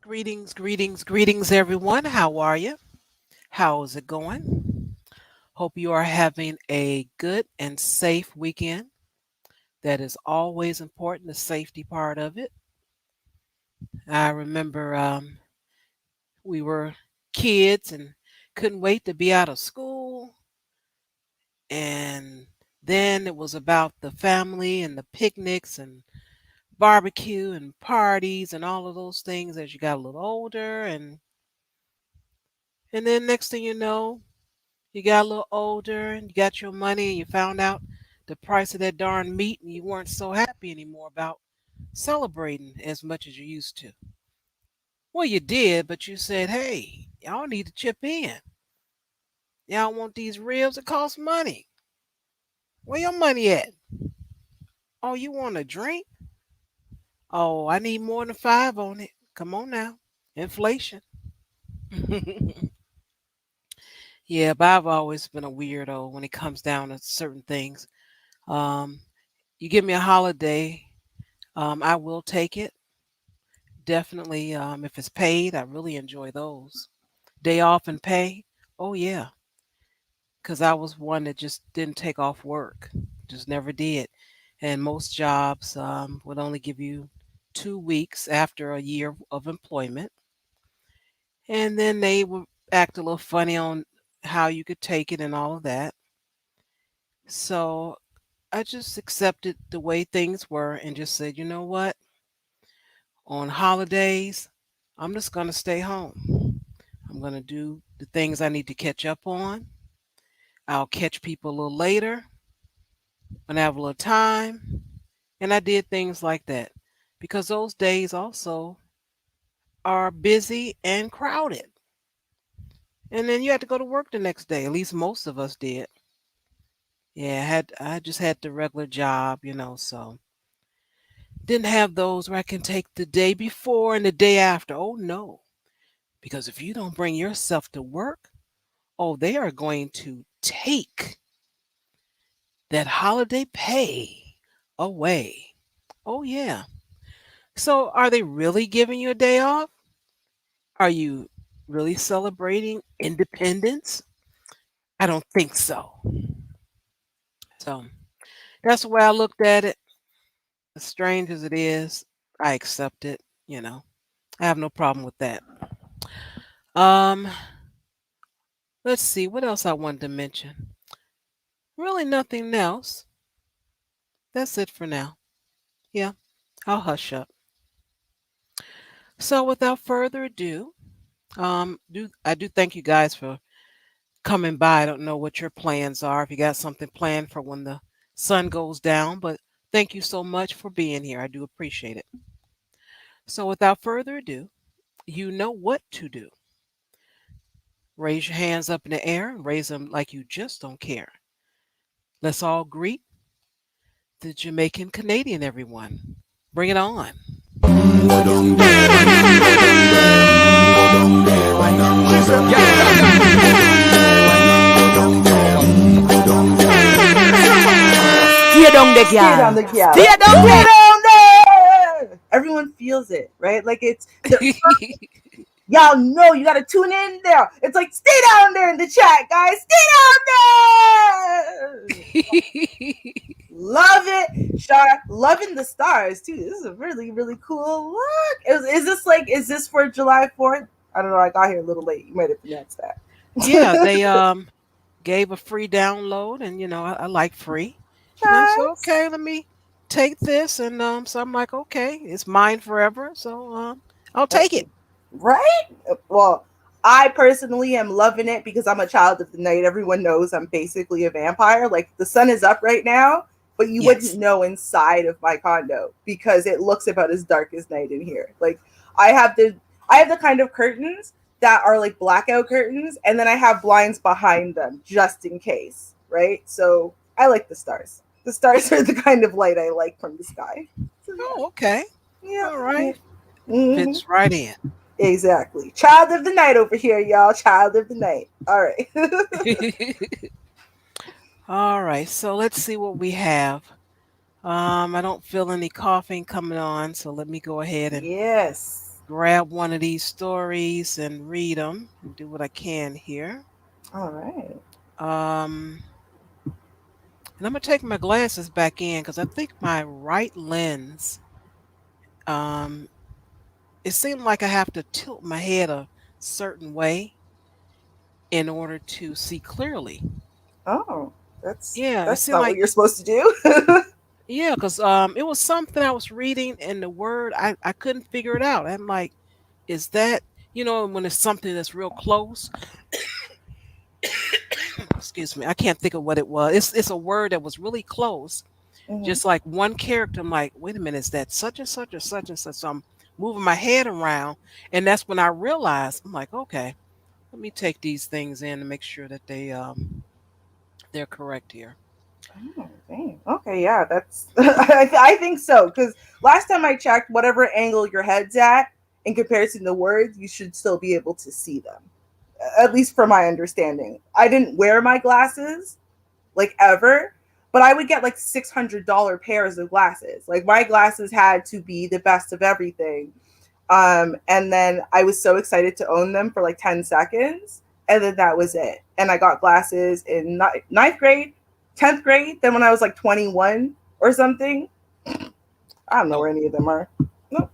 Greetings, everyone. How are you? How is it going? Hope you are having a good and safe weekend. That is always important, the safety part of it. I remember we were kids and couldn't wait to be out of school. And then it was about the family and the picnics and barbecue and parties and all of those things as you got a little older. And then next thing you know, you got a little older and you got your money and you found out the price of that darn meat and you weren't so happy anymore about celebrating as much as you used to. Well, you did, but you said, hey, y'all need to chip in. Y'all want these ribs? It costs money. Where your money at? Oh, you want a drink? Oh, I need more than five on it. Come on now. Inflation. Yeah, but I've always been a weirdo when it comes down to certain things. Um, you give me a holiday, I will take it. Definitely, if it's paid, I really enjoy those. Day off and pay. Oh yeah, because I was one that just didn't take off work, just never did. And most jobs would only give you 2 weeks after a year of employment, and then they would act a little funny on how you could take it and all of that. So I just accepted the way things were and just said, you know what? On holidays, I'm just going to stay home. I'm going to do the things I need to catch up on. I'll catch people a little later when I have a little time. And I did things like that because those days also are busy and crowded. And then you had to go to work the next day. At least most of us did. Yeah, I just had the regular job, so didn't have those where I can take the day before and the day after. Oh no. Because if you don't bring yourself to work, oh, they are going to take that holiday pay away. Oh, yeah. So, are they really giving you a day off? Are you really celebrating independence? I don't think so. So, that's the way I looked at it. As strange as it is, I accept it. I have no problem with that. Um, let's see what else I wanted to mention. Really, nothing else. That's it for now. Yeah, I'll hush up. So, without further ado, I do thank you guys for coming by. I don't know what your plans are, if you got something planned for when the sun goes down, but thank you so much for being here. I do appreciate it. So, without further ado, you know what to do. Raise your hands up in the air and raise them like you just don't care. Let's all greet the Jamaican Canadian, everyone. Bring it on. Go down there, wine and go down there. Go down there, wine and go down there. Go down there, wine and go down there. Go down there. Stay down the Stay down girl. the gap. Stay down Stay there. down there. Everyone feels it, right? Like y'all know you gotta tune in there. It's like stay down there in the chat, guys. Stay down there. Love it, Shar. Loving the stars too. This is a really, really cool look. Is this for July 4th? I don't know. I got here a little late. You might have pronounced that. Yeah, they gave a free download, and I like free. And I said, Nice. okay, let me take this, and so I'm like, okay, it's mine forever, so I'll take it. Right? Well, I personally am loving it because I'm a child of the night. Everyone knows I'm basically a vampire. Like the sun is up right now, but you wouldn't Yes. know inside of my condo because it looks about as dark as night in here. Like I have the I have the kind of curtains that are like blackout curtains, and then I have blinds behind them just in case. Right? So I like the stars. The stars are the kind of light I like from the sky. So Oh, okay. yeah, All yeah. right. hmm Fits right in. Exactly. Child of the night over here, y'all. Child of the night. All right. All right. So let's see what we have. I don't feel any coughing coming on, so let me go ahead and Yes. grab one of these stories and read them and do what I can here. All right. Um, and I'm gonna take my glasses back in because I think my right lens. Um, it seemed like I have to tilt my head a certain way in order to see clearly. Oh, Yeah, it that's seemed not what like you're supposed to do. yeah, because it was something I was reading and the word I couldn't figure it out. I'm like, is that when it's something that's real close? Excuse me, I can't think of what it was. It's a word that was really close, Hmm. just like one character. I'm like, wait a minute, is that such and such or such and such? So I'm moving my head around, and that's when I realized I'm like, okay, let me take these things in and make sure that they're correct here. Oh, dang. Okay, yeah, that's. I think so because last time I checked, whatever angle your head's at in comparison to words, you should still be able to see them. At least from my understanding, I didn't wear my glasses like ever, but I would get like $600 pairs of glasses. Like my glasses had to be the best of everything. And then I was so excited to own them for like 10 seconds. And then that was it. And I got glasses in ninth grade, 10th grade. Then when I was like 21 or something, I don't know Oh, where any of them are. No.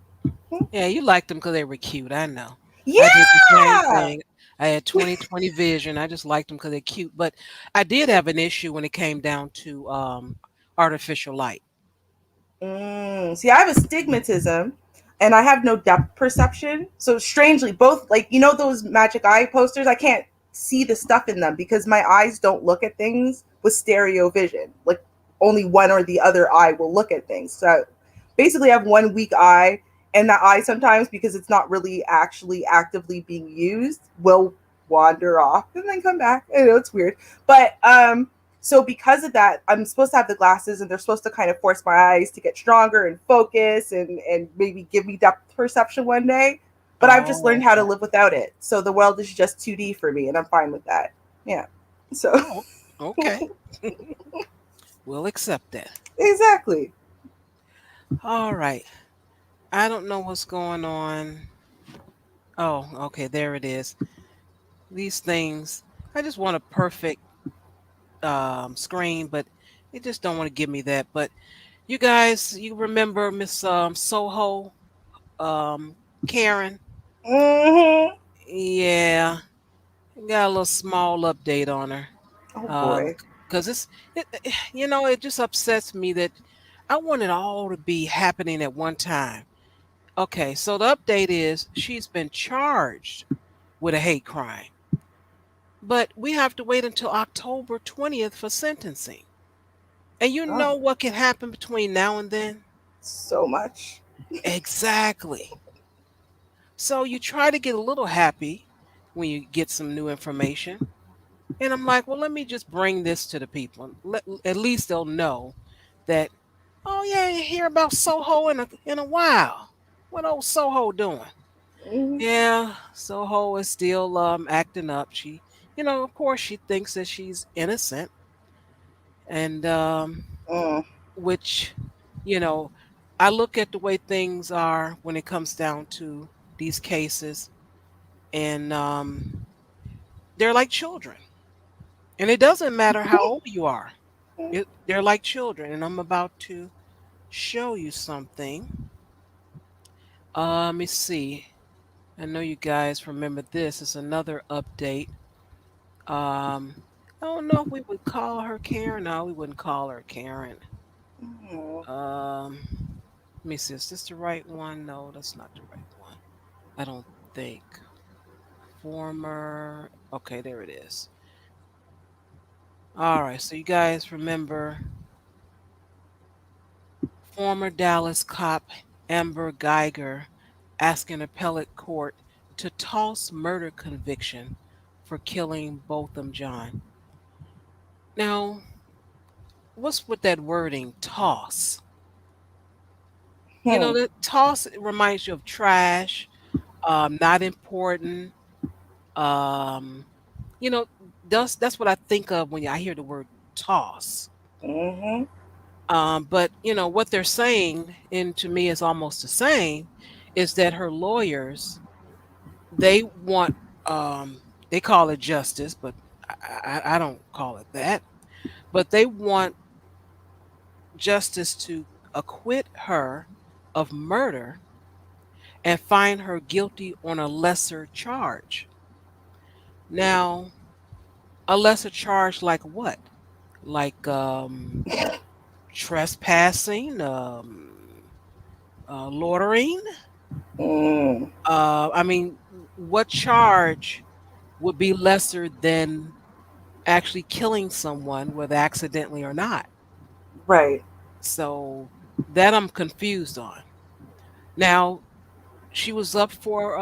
yeah, you liked them because they were cute. I know. I did the same Yeah. thing. I had 20/20 vision. I just liked them because they're cute. But I did have an issue when it came down to artificial light. See, I have astigmatism and I have no depth perception. So strangely, both like those magic eye posters, I can't see the stuff in them because my eyes don't look at things with stereo vision. Like only one or the other eye will look at things. So basically I have one weak eye, and that eye sometimes, because it's not really actually actively being used, will wander off and then come back. I know it's weird. But so because of that, I'm supposed to have the glasses, and they're supposed to kind of force my eyes to get stronger and focus, and maybe give me depth perception one day. But I've just learned Oh, how to okay. live without it. So the world is just 2D for me, and I'm fine with that. Yeah. So Oh, okay. We'll accept that. exactly. All right. I don't know what's going on. Oh, okay. There it is. These things. I just want a perfect screen, but they just don't want to give me that. But you guys, you remember Miss Soho, um, Karen? Hmm. Yeah, got a little small update on her. Oh Um, boy. because it just upsets me that I want it all to be happening at one time. Okay, so the update is she's been charged with a hate crime, but we have to wait until October 20th for sentencing. And you Oh, know what can happen between now and then? so much. Exactly. So you try to get a little happy when you get some new information. And I'm like, well, let me just bring this to the people. At least they'll know that, oh, yeah, you hear about Soho in a while. What old Soho doing? Hmm. Yeah, Soho is still acting up. Of course, she thinks that she's innocent. And Mm. which, you know, I look at the way things are when it comes down to these cases, and they're like children. And it doesn't matter how old you are. They're like children. And I'm about to show you something. Let me see. I know you guys remember this. It's another update. Um, I don't know if we would call her Karen. No, we wouldn't call her Karen. Mm. Let me see. Is this the right one? No, that's not the right one. I don't think. Former. Okay, there it is. All right. So you guys remember former Dallas cop Amber Guyger asking appellate court to toss murder conviction for killing Botham John. Now, what's with that wording, toss? Hmm. That toss reminds you of trash, not important. Um, you know, that's what I think of when I hear the word toss. Hmm. But what they're saying, and to me is almost the same, is that her lawyers, they want, um, they call it justice, but I don't call it that. But they want justice to acquit her of murder and find her guilty on a lesser charge. Now, a lesser charge like what? Like trespassing, loitering. Mm, I mean, what charge would be lesser than actually killing someone, whether accidentally or not? right. So that I'm confused on. Now, she was up for,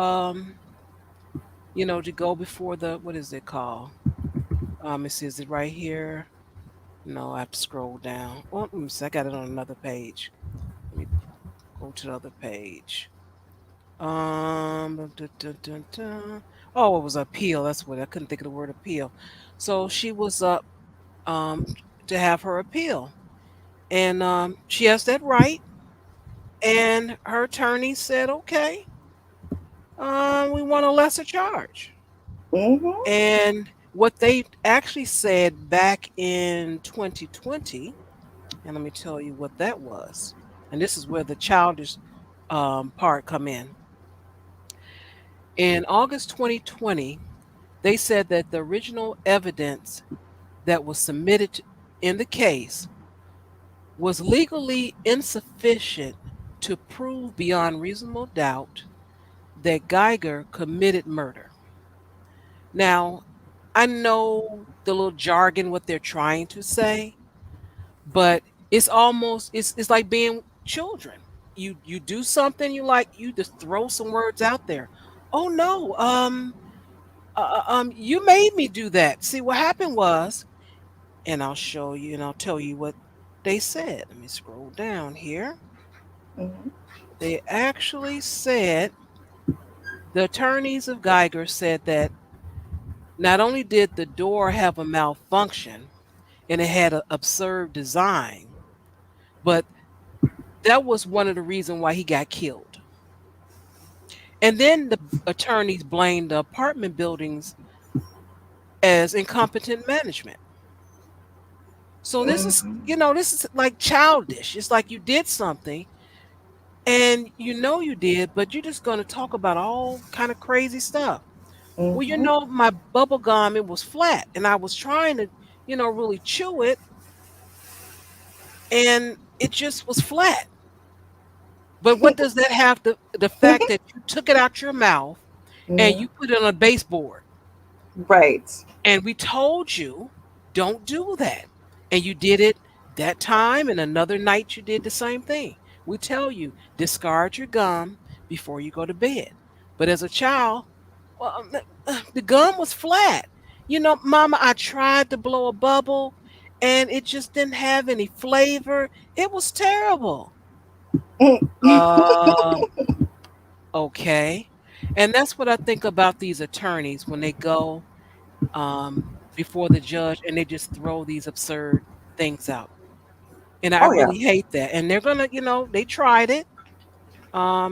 to go before the, what is it called? It says it right here. No, I have to scroll down. Oh, let me see, I got it on another page. Let me go to the other page. Dun, dun, dun, dun. Oh, it was appeal. That's what I couldn't think of the word appeal. So she was up um to have her appeal, and she has that right. And her attorney said, "Okay, we want a lesser charge." Mm-hmm. And what they actually said back in 2020, and let me tell you what that was. And this is where the childish part come in. In August 2020, they said that the original evidence that was submitted in the case was legally insufficient to prove beyond reasonable doubt that Guyger committed murder. Now, I know the little jargon what they're trying to say, but it's like being children. You do something, you just throw some words out there. Oh no, you made me do that. See, what happened was, and I'll show you and I'll tell you what they said. Let me scroll down here. Mm-hmm. They actually said, the attorneys of Geiger said that not only did the door have a malfunction and it had an absurd design, but that was one of the reasons why he got killed. And then the attorneys blamed the apartment buildings as incompetent management. So Mm-hmm. this is like childish. It's like you did something and you know you did, but you're just going to talk about all kind of crazy stuff. Well, Mm-hmm. my bubble gum, it was flat and I was trying to, really chew it and it just was flat. But what does that have to, the fact that you took it out your mouth and Mm-hmm. you put it on a baseboard Right. and we told you don't do that. And you did it that time and another night you did the same thing. We tell you discard your gum before you go to bed. But as a child, well, the gum was flat. Mama, I tried to blow a bubble and it just didn't have any flavor. It was terrible. Um, okay. And that's what I think about these attorneys when they go before the judge and they just throw these absurd things out. And I Oh yeah. really hate that. And they're gonna, they tried it.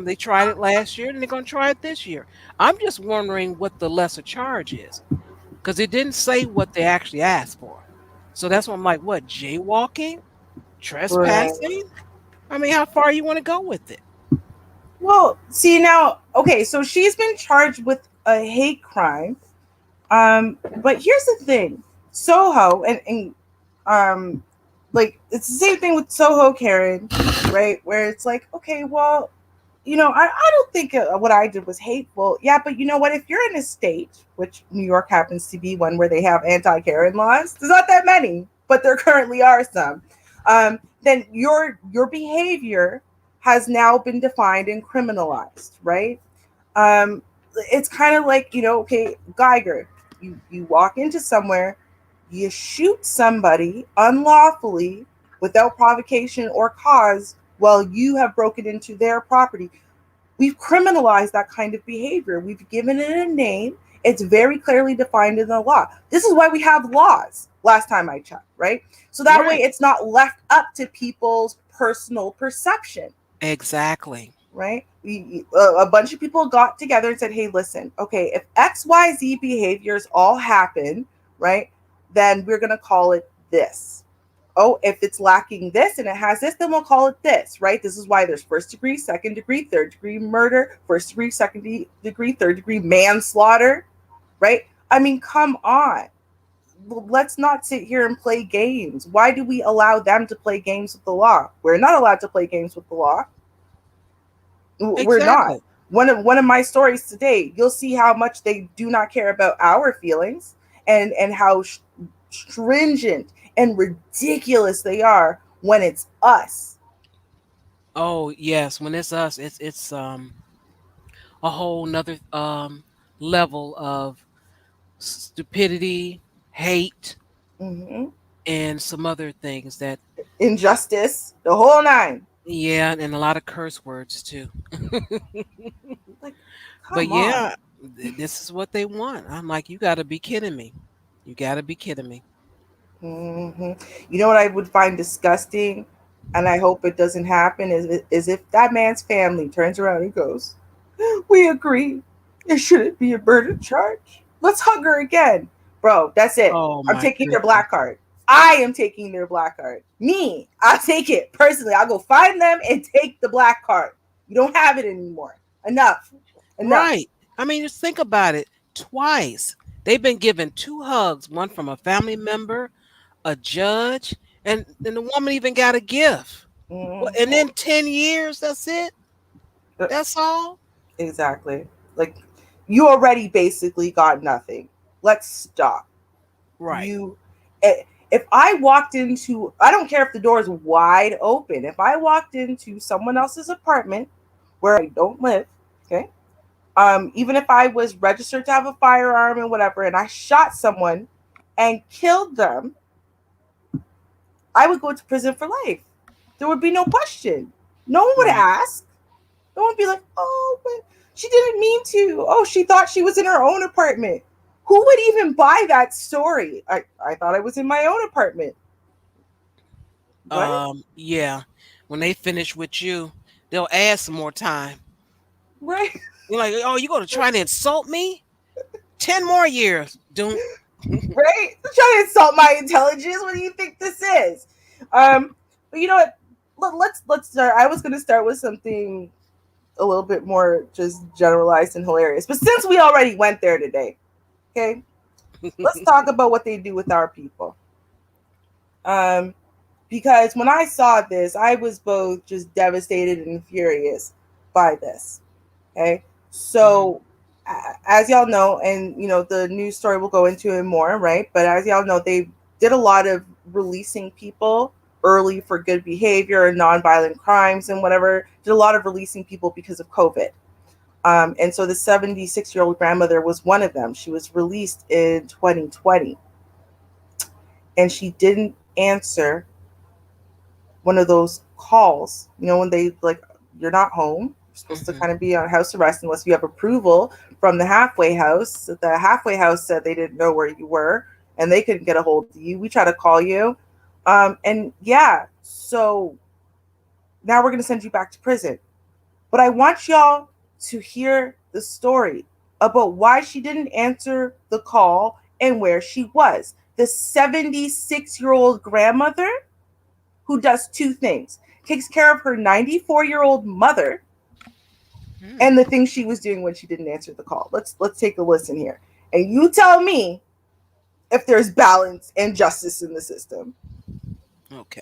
They tried it last year and they're gonna try it this year. I'm just wondering what the lesser charge is. Because it didn't say what they actually asked for. So that's why I'm like, what, jaywalking? Right. Trespassing? I mean, how far you want to go with it? Well, see now, okay, so she's been charged with a hate crime. But here's the thing. Soho and um like it's the same thing with Soho Karen, right? Where it's like, okay, well, I don't think what I did was hateful. Yeah, but you know what? If you're in a state, which New York happens to be one where they have anti-Karen laws, there's not that many, but there currently are some. Then your behavior has now been defined and criminalized, right? Um, it's kind of like, okay, Geiger, you walk into somewhere, you shoot somebody unlawfully without provocation or cause while you have broken into their property. We've criminalized that kind of behavior. We've given it a name. It's very clearly defined in the law. This is why we have laws, last time I checked, right? So that way Right. it's not left up to people's personal perception. Exactly. right? A bunch of people got together and said, hey, listen, okay, if XYZ behaviors all happen, right, then we're going to call it this. Oh, if it's lacking this and it has this, then we'll call it this, right? This is why there's first degree, second degree, third degree murder, first degree, second degree, third degree manslaughter, right? I mean, come on. Let's not sit here and play games. Why do we allow them to play games with the law? We're not allowed to play games with the law. We're not. Exactly. One of my stories today, you'll see how much they do not care about our feelings, and how stringent and ridiculous they are when it's us. Oh yes, when it's us, it's a whole nother level of stupidity, hate, Hmm. and some other things that, Injustice, the whole nine. yeah, and a lot of curse words too. Like, But come on. yeah, this is what they want. I'm like, you got to be kidding me. You got to be kidding me. Hmm. You know what I would find disgusting, and I hope it doesn't happen, is if that man's family turns around and goes, "We agree. It shouldn't be a murder charge. Let's hug her again." Bro, that's it. Oh I'm my taking their goodness. black card. I am taking their black card. Me, I'll take it personally. I'll go find them and take the black card. You don't have it anymore. Enough. Enough. Right. I mean, just think about it. Twice. They've been given two hugs, one from a family member, a judge, and the woman even got a gift. Well, and Mhm. then 10 years, that's it? That's all? Exactly. Like, you already basically got nothing. Let's stop. Right. You, if I walked into, I don't care if the door is wide open. If I walked into someone else's apartment where I don't live, okay, even if I was registered to have a firearm and whatever, and I shot someone and killed them, I would go to prison for life. There would be no question. No one would Right. ask. No one would be like, oh, but she didn't mean to. Oh, she thought she was in her own apartment. Who would even buy that story? I thought I was in my own apartment. What? Yeah. When they finish with you, they'll add some more time. Right? You're like, oh, you going to try to insult me? 10 more years. Don't. Right? Trying to insult my intelligence. What do you think this is? Um, but you know what? Let's start. I was gonna start with something a little bit more just generalized and hilarious. But since we already went there today, okay, let's talk about what they do with our people. Um, because when I saw this, I was both just devastated and furious by this. Okay, Mhm. so as y'all know, and you know the news story will go into it more, right? But as y'all know, they did a lot of releasing people early for good behavior and nonviolent crimes and whatever. Did a lot of releasing people because of COVID. And so the 76-year-old grandmother was one of them. She was released in 2020, and she didn't answer one of those calls. You know, when they like, you're not home. You're supposed to Mhm. kind of be on house arrest unless you have approval from the halfway house. The halfway house said they didn't know where you were and they couldn't get a hold of you. We tried to call you. And yeah, so now we're going to send you back to prison. But I want y'all to hear the story about why she didn't answer the call and where she was. The 76-year-old grandmother who does two things: takes care of her 94-year-old mother Mm. and the things she was doing when she didn't answer the call. Let's take a listen here. And you tell me if there's balance and justice in the system. Okay.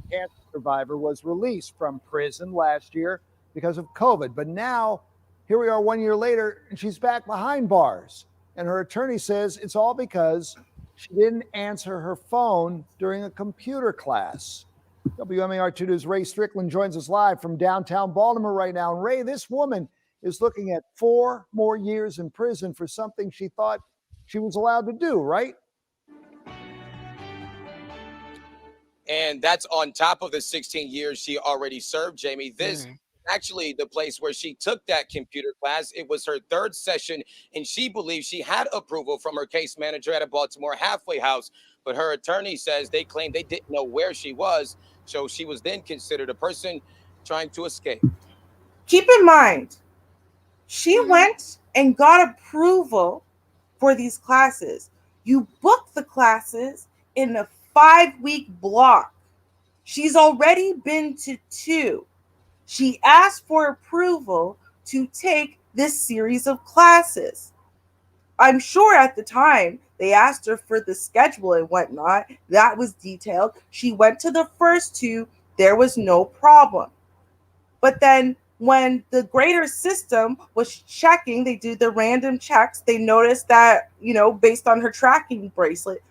Cancer survivor was released from prison last year because of COVID. But now, here we are 1 year later, and she's back behind bars. And her attorney says it's all because she didn't answer her phone during a computer class. WMAR2 News' Ray Strickland joins us live from downtown Baltimore right now. And Ray, this woman is looking at 4 more years in prison for something she thought she was allowed to do, right? And that's on top of the 16 years she already served, Jamie. This Mm. actually the place where she took that computer class. It was her third session, and she believes she had approval from her case manager at a Baltimore halfway house. But her attorney says they claimed they didn't know where she was. So she was then considered a person Keep in mind, she Hmm. went and got approval for these classes. You book the classes in a 5 week block. She's already been to two. She asked for approval to take this series of classes. I'm sure at the time they asked her for the schedule and whatnot. That was detailed. She went to the first two, there was no problem. But then when the greater system was checking, they do the random checks, they noticed that, based on her tracking bracelet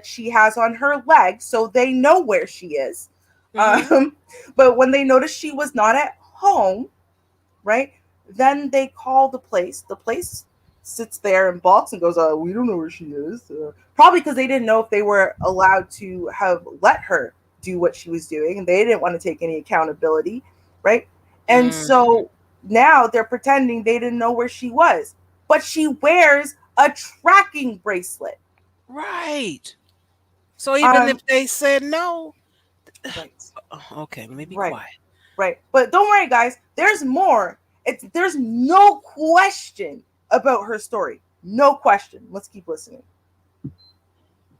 she has on her leg, so they know where she is. Hmm. Um, but when they noticed she was not at home, right? Then they call the place. The place sits there and balks and goes, we don't know where she is. Probably because they didn't know if they were allowed to have let her do what she was doing, and they didn't want to take any accountability, right? And Hmm. so now they're pretending they didn't know where she was, but she wears a tracking bracelet. Right. So even Um, if they said no, right, okay, let me be right, quiet. right. But don't worry, guys. There's more. There's no question about her story. No question. Let's keep listening.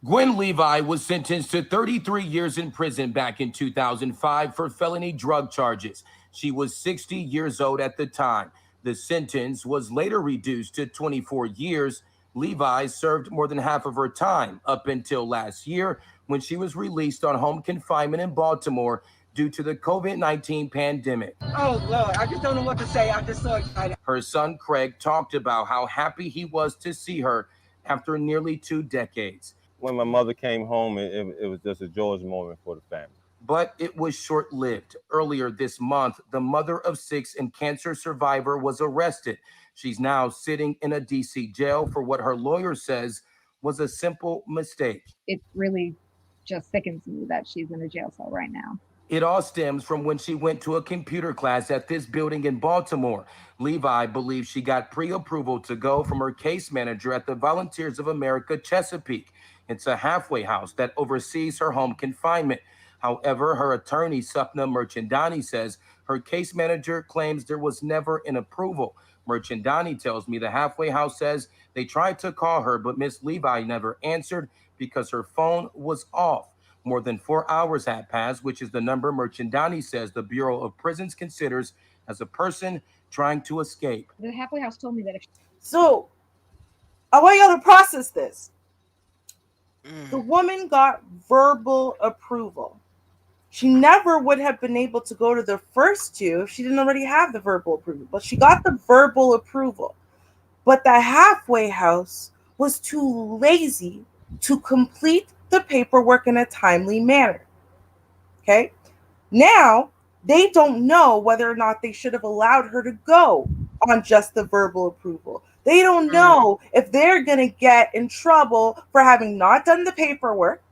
Gwen Levi was sentenced to 33 years in prison back in 2005 for felony drug charges. She was 60 years old at the time. The sentence was later reduced to 24 years. Levi served more than half of her time up until last year when she was released on home confinement in Baltimore due to the COVID-19 pandemic. Oh, Lord, I just don't know what to say. I'm just so excited. Her son, Craig, talked about how happy he was to see her after nearly 2 decades. When my mother came home, it was just a joyous moment for the family. But it was short lived. Earlier this month, the mother of six and cancer survivor was arrested. She's now sitting in a DC jail for what her lawyer says was a simple mistake. It really just sickens me that she's in a jail cell right now. It all stems from when she went to a computer class at this building in Baltimore. Levi believes she got pre-approval to go from her case manager at the Volunteers of America Chesapeake. It's a halfway house that oversees her home confinement. However, her attorney, Sapna Merchandani, says her case manager claims there was never an approval. Merchandani tells me the halfway house says they tried to call her, but Miss Levi never answered because her phone was off. More than 4 hours had passed, which is the number Merchandani says the Bureau of Prisons considers as a person trying to escape. The halfway house told me that if So I want y'all to process this. The Mm. woman got verbal approval. She never would have been able to go to the first two if she didn't already have the verbal approval, but she got the verbal approval. But the halfway house was too lazy to complete the paperwork in a timely manner. Okay? Now, they don't know whether or not they should have allowed her to go on just the verbal approval. They don't Mm. know if they're going to get in trouble for having not done the paperwork.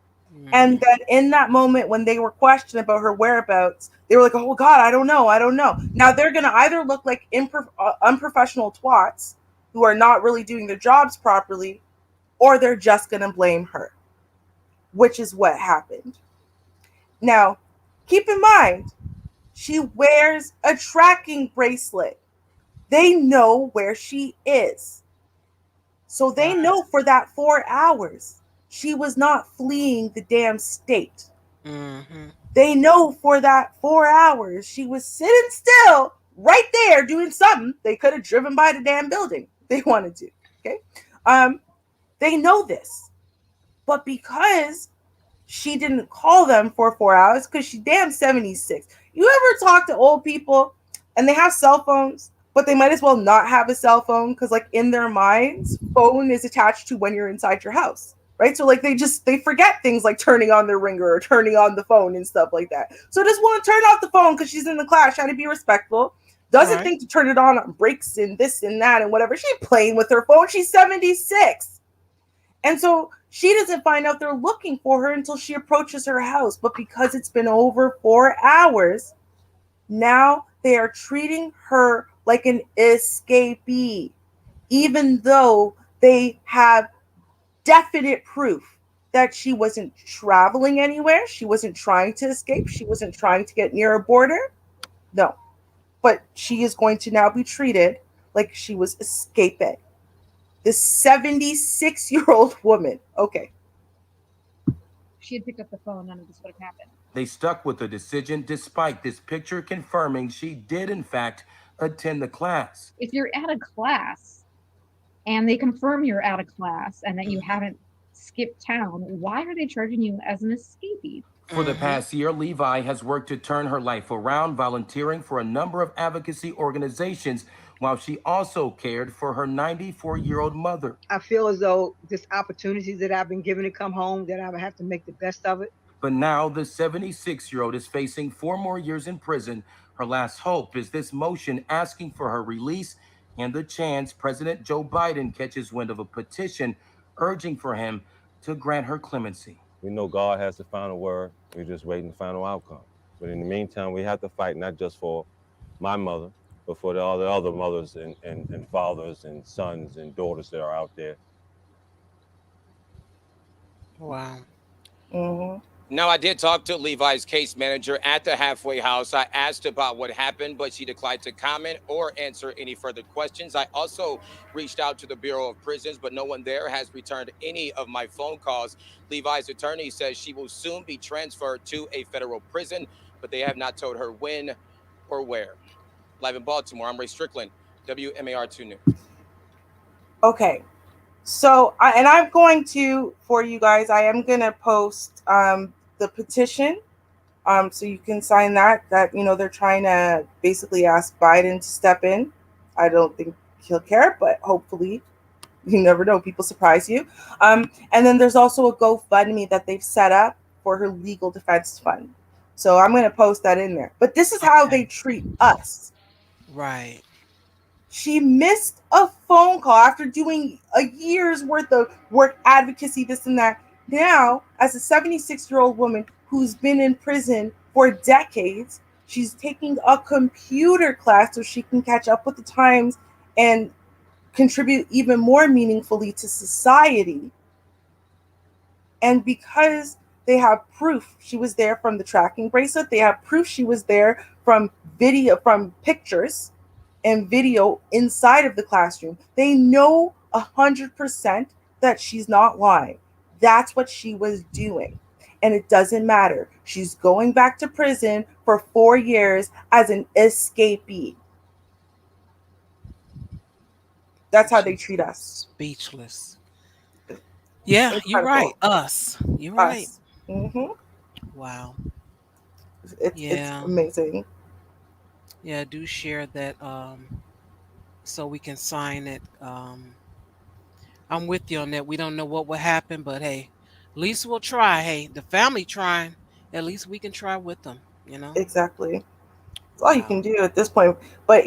And Hmm. then in that moment, when they were questioned about her whereabouts, they were like, oh God, I don't know. I don't know. Now they're going to either look like unprofessional twats who are not really doing their jobs properly, or they're just going to blame her, which is what happened. Now, keep in mind, she wears a tracking bracelet. They know where she is. So they Right. know for that 4 hours, she was not fleeing the damn state. Hmm. They know for that 4 hours, she was sitting still right there doing something. They could have driven by the damn building if they wanted to. Okay. Um, they know this. But because she didn't call them for 4 hours, because she damn 76. You ever talk to old people and they have cell phones, but they might as well not have a cell phone because, like, in their minds, phone is attached to when you're inside your house, right? So, like, they forget things like turning on their ringer or turning on the phone and stuff like that. So, just want to turn off the phone because she's in the class trying to be respectful. Doesn't Right. think to turn it on breaks and this and that and whatever. She's playing with her phone. She's 76. And so she doesn't find out they're looking for her until she approaches her house. But because it's been over 4 hours, now they are treating her like an escapee, even though they have definite proof that she wasn't traveling anywhere. She wasn't trying to escape. She wasn't trying to get near a border. No. But she is going to now be treated like she was escaping. This 76-year-old woman. Okay. If she had picked up the phone, none of this would have happened. They stuck with the decision despite this picture confirming she did, in fact, attend the class. If you're at a class and they confirm you're at a class and that you Mm-hmm. haven't skipped town, why are they charging you as an escapee? For the Mm-hmm. past year, Levi has worked to turn her life around, volunteering for a number of advocacy organizations while she also cared for her 94-year-old mother. I feel as though this opportunity that I've been given to come home, that I would have to make the best of it. But now the 76-year-old is facing 4 more years in prison. Her last hope is this motion asking for her release and the chance President Joe Biden catches wind of a petition urging for him to grant her clemency. We know God has the final word. We're just waiting the final outcome. But in the meantime, we have to fight not just for my mother, but for all the other mothers and fathers and sons and daughters that are out there. Wow. Mm-hmm. Now, I did talk to Levi's case manager at the halfway house. I asked about what happened, but she declined to comment or answer any further questions. I also reached out to the Bureau of Prisons, but no one there has returned any of my phone calls. Levi's attorney says she will soon be transferred to a federal prison, but they have not told her when or where. Live in Baltimore, I'm Ray Strickland, WMAR2 News. Okay. So, and I'm going to, for you guys, I am going to post the petition so you can sign that, they're trying to basically ask Biden to step in. I don't think he'll care, but hopefully, you never know, people surprise you. And then there's also a GoFundMe that they've set up for her legal defense fund. So I'm going to post that in there. But this is how Okay. they treat us. Right. She missed a phone call after doing a year's worth of work, advocacy, this and that. Now, as a 76-year-old woman who's been in prison for decades, she's taking a computer class so she can catch up with the times and contribute even more meaningfully to society. And because they have proof she was there from the tracking bracelet, they have proof she was there from video, from pictures and video inside of the classroom. They know 100% that she's not lying. That's what she was doing. And it doesn't matter. She's going back to prison for 4 years as an escapee. That's how they Just treat us. speechless. Yeah, you're right. Incredible. Us. You're right. Us. Mm-hmm. Wow. It's Yeah. amazing. Yeah, do share that so we can sign it. I'm with you on that. We don't know what will happen, but hey, at least we'll try. Hey, the family trying. At least we can try with them, you know? Exactly. It's all you Wow. can do at this point. But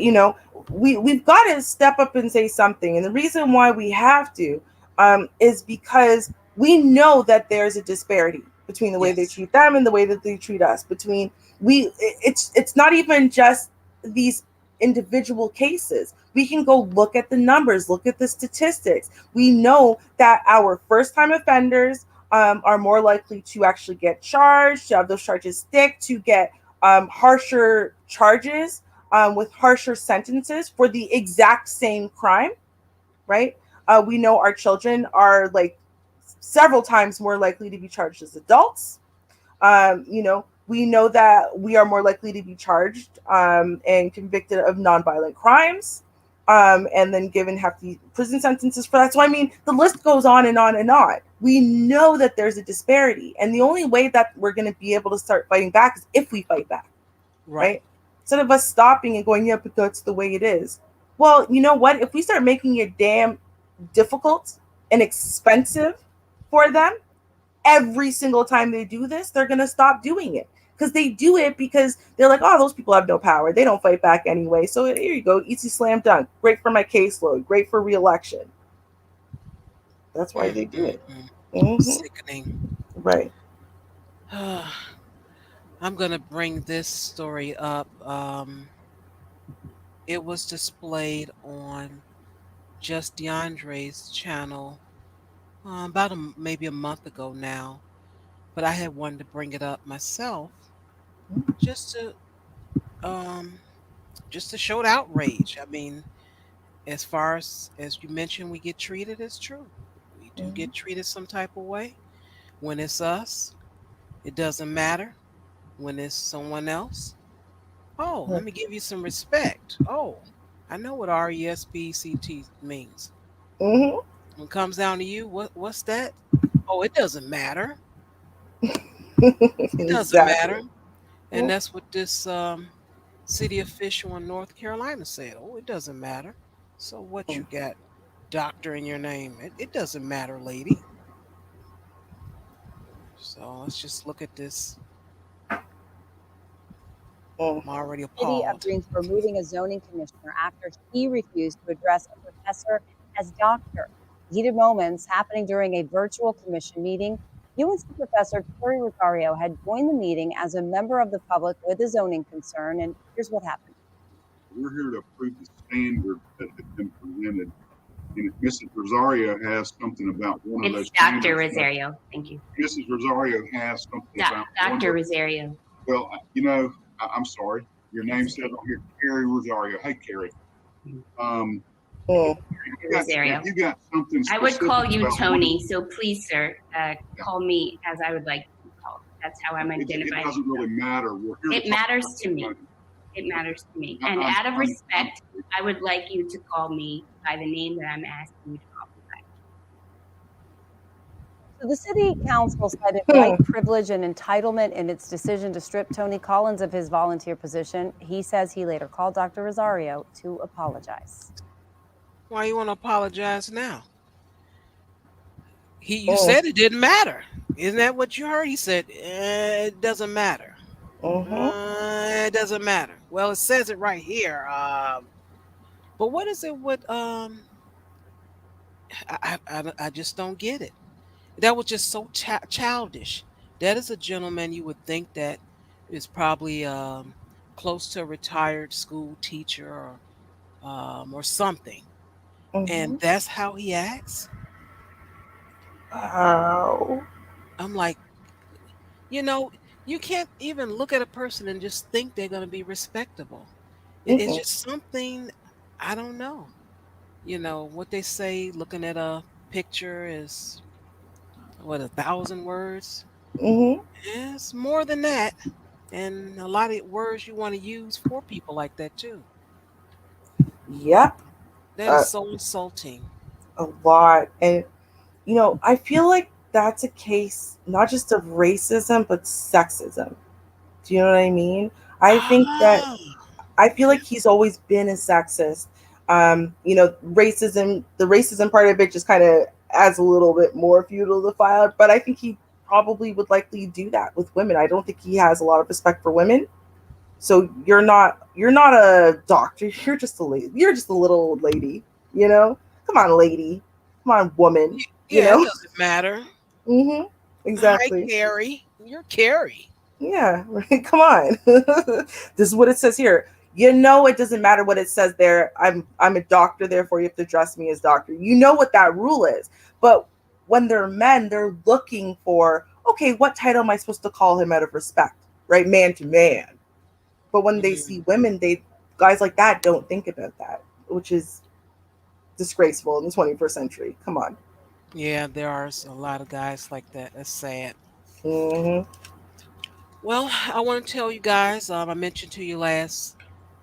we've got to step up and say something. And the reason why we have to is because we know that there's a disparity between the way they Yes. treat them and the way that they treat us. It's not even just these individual cases. We can go look at the numbers, look at the statistics. We know that our first time offenders are more likely to actually get charged, to have those charges stick, to get harsher charges with harsher sentences for the exact same crime, right? We know our children are like several times more likely to be charged as adults. We know that we are more likely to be charged and convicted of nonviolent crimes, and then given hefty prison sentences for that. So, I mean, the list goes on and on and on. We know that there's a disparity. And the only way that we're going to be able to start fighting back is if we fight back, Right. right? Instead of us stopping and going, yeah, but that's the way it is. Well, you know what? If we start making it damn difficult and expensive for them, every single time they do this, they're going to stop doing it. Because they do it because they're like, oh, those people have no power. They don't fight back anyway. So here you go. Easy slam dunk. Great for my caseload. Great for reelection. That's why they do it. Mm-mm-mm. Hmm. Sickening. Right. I'm gonna bring this story up. It was displayed on Just DeAndre's channel about maybe a month ago now, but I had wanted to bring it up myself just to um, just to show the outrage. I mean, as far as you mentioned, we get treated as true. We do Mhm. get treated some type of way. When it's us, it doesn't matter. When it's someone else, oh, let me give you some respect. Oh, I know what RESPCT means. Mhm. When it comes down to you, what's that? Oh, it doesn't matter. It doesn't Exactly. matter. And that's what this city official in North Carolina said. Oh, it doesn't matter. So what you got, doctor in your name? It doesn't matter, lady. So let's just look at this. Mm. I'm already City of appalled. Greensboro removing a zoning commissioner after he refused to address a professor as doctor. Heated moments happening during a virtual commission meeting. UNC professor Terry Rosario had joined the meeting as a member of the public with a zoning concern, and here's what happened. We're here to approve the standard that has been presented. And if Mrs. Rosario has something about one of It's those Dr. standards, Rosario. Thank you. Mrs. Rosario has something about one of Dr. those. Rosario. Well, I'm sorry. Your name says on here, Carrie Rosario. Hey, Carrie. Um, Mm. if Rosario. you got something I would specific call you about one of Tony, so please, sir, yeah, call me as I would like to be called. That's how I'm it identifying doesn't really myself. matter. We're here to It talk matters about to the me. money. It Okay. matters to me. And out of respect, I would like you to call me by the name that I'm asking you to call me by. So the city council cited Hmm. white privilege and entitlement in its decision to strip Tony Collins of his volunteer position. He says he later called Dr. Rosario to apologize. Why you want to apologize now? You Mm. said it didn't matter. Isn't that what you heard? He said it doesn't matter. Mhm. It doesn't matter. Well, it says it right here. But what is it with I just don't get it. That was just so childish. That is a gentleman you would think that is probably close to a retired school teacher or something, and Mhm. that's how he acts. Wow. I'm like, you know, you can't even look at a person and just think they're going to be respectable. It's Mhm. just something I don't know. You know what they say, looking at a picture is what, 1,000 words. Mhm. It's more than that, and a lot of words you want to use for people like that too. Yep. That is Uh, so insulting. a lot. And I feel like that's a case not just of racism but sexism. Do you know what I mean? I think that Ah, I feel okay. like he's always been a sexist. Racism, the racism part of it just kind of adds a little bit more fuel to the fire, but I think he probably would likely do that with women. I don't think he has a lot of respect for women. So you're not a doctor. You're just a lady. You're just a little old lady, you know? Come on, lady. Come on, woman, you Yeah, it know? doesn't matter. Mhm. Hi, Exactly. Carrie. You're Carrie. Yeah, right. Come on. This is what it says here. It doesn't matter what it says there. I'm a doctor, therefore you have to address me as doctor. You know what that rule is. But when they're men, they're looking for, okay, what title am I supposed to call him out of respect? Right? Man to man. But when they Mm. see women, they guys like that don't think about that, which is disgraceful in the 21st century. Come on. Yeah, there are a lot of guys like that. That's sad. Mhm. Well, I want to tell you guys, I mentioned to you last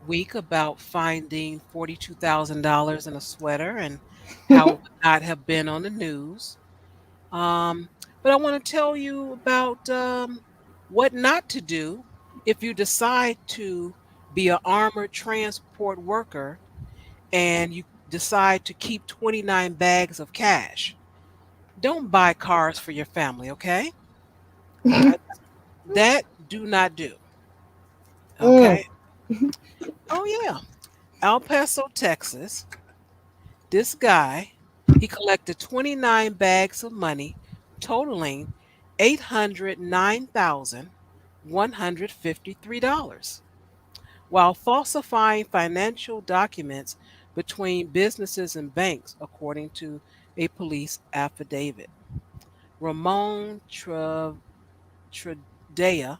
week about finding $42,000 in a sweater and how it would not have been on the news. Um, but I want to tell you about what not to do if you decide to be an armored transport worker and you decide to keep 29 bags of cash. Don't buy cars for your family, okay? I, that do not do, Mm. okay? Oh, yeah. El Paso, Texas, this guy, he collected 29 bags of money totaling $809,153 while falsifying financial documents between businesses and banks, according to a police affidavit. Ramon Tradea,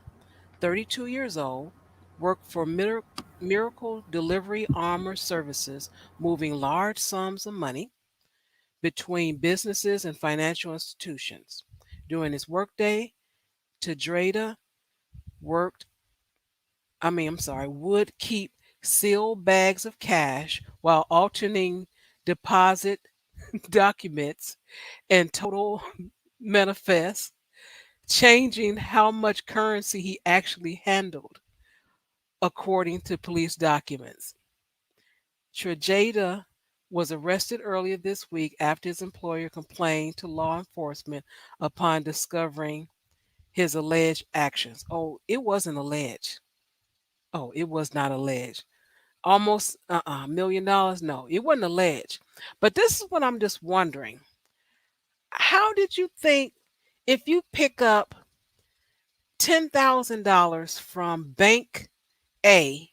32 years old, worked for Miracle Delivery Armor Services, moving large sums of money between businesses and financial institutions. During his workday, Tadreda worked, would keep sealed bags of cash while alternating deposit documents and total manifests, changing how much currency he actually handled, according to police documents. Trajeda was arrested earlier this week after his employer complained to law enforcement upon discovering his alleged actions. Oh, it wasn't alleged. Oh, it was not alleged. Almost $1 million. No, it wasn't alleged. But this is what I'm just wondering. How did you think if you pick up $10,000 from Bank A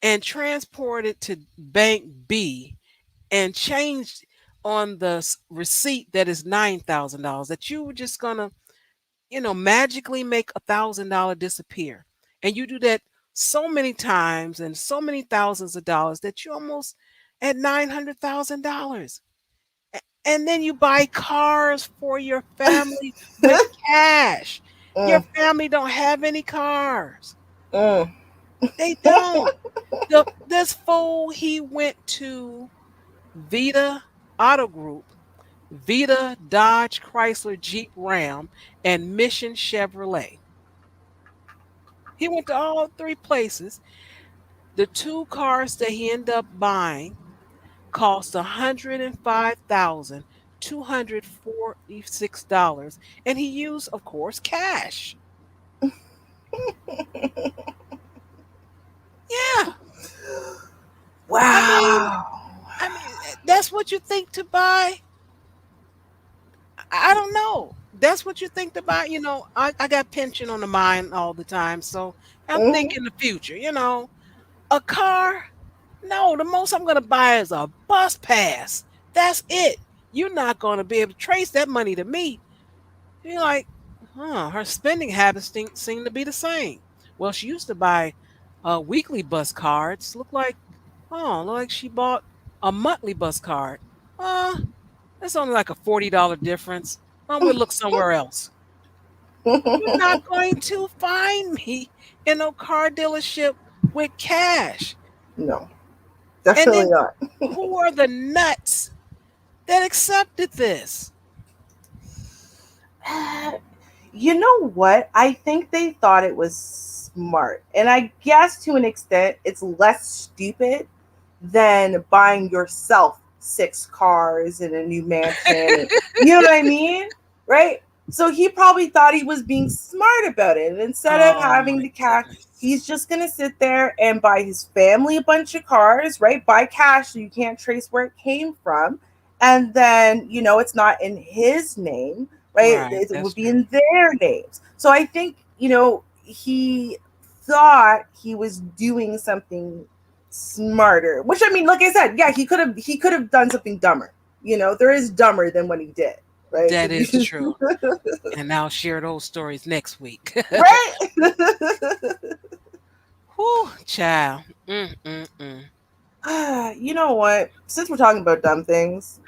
and transport it to Bank B and change on the receipt that is $9,000, that you were just gonna, magically make $1,000 disappear, and you do that so many times and so many thousands of dollars that you almost at $900,000, and then you buy cars for your family with cash. Your Mm, family don't have any cars. mm. They don't. This fool, he went to Vita Auto Group, Vita Dodge Chrysler Jeep Ram, and Mission Chevrolet. He went to all three places. The two cars that he ended up buying cost $105,246, and he used, of course, cash. Yeah, I mean, Wow. that's what you think to buy. I don't know. That's what you think to buy. I got pension on the mind all the time, so I'm Mhm. thinking the future. A car. No, the most I'm gonna buy is a bus pass. That's it. You're not gonna be able to trace that money to me. You're like, her spending habits seem to be the same. Well, she used to buy weekly bus cards. Look like she bought a monthly bus card. Uh, that's only like a $40 difference. We'll look somewhere else. You're not going to find me in a car dealership with cash. No, And definitely then not. who are the nuts that accepted this? You know what? I think they thought it was smart. And I guess to an extent, it's less stupid than buying yourself six cars and a new mansion. And, you know what I mean? Right? So he probably thought he was being smart about it. And instead of Oh having my the cash, he's goodness. just going to sit there and buy his family a bunch of cars, right? Buy cash so you can't trace where it came from. And then, it's not in his name, right? Right, It that's would be true. in their names. So I think, he thought he was doing something smarter. Which, I mean, like I said, yeah, he could have done something dumber. There is dumber than what he did, right? That is true. And I'll share those stories next week. Right? Whew, child. Mm-mm-mm. You know what? Since we're talking about dumb things,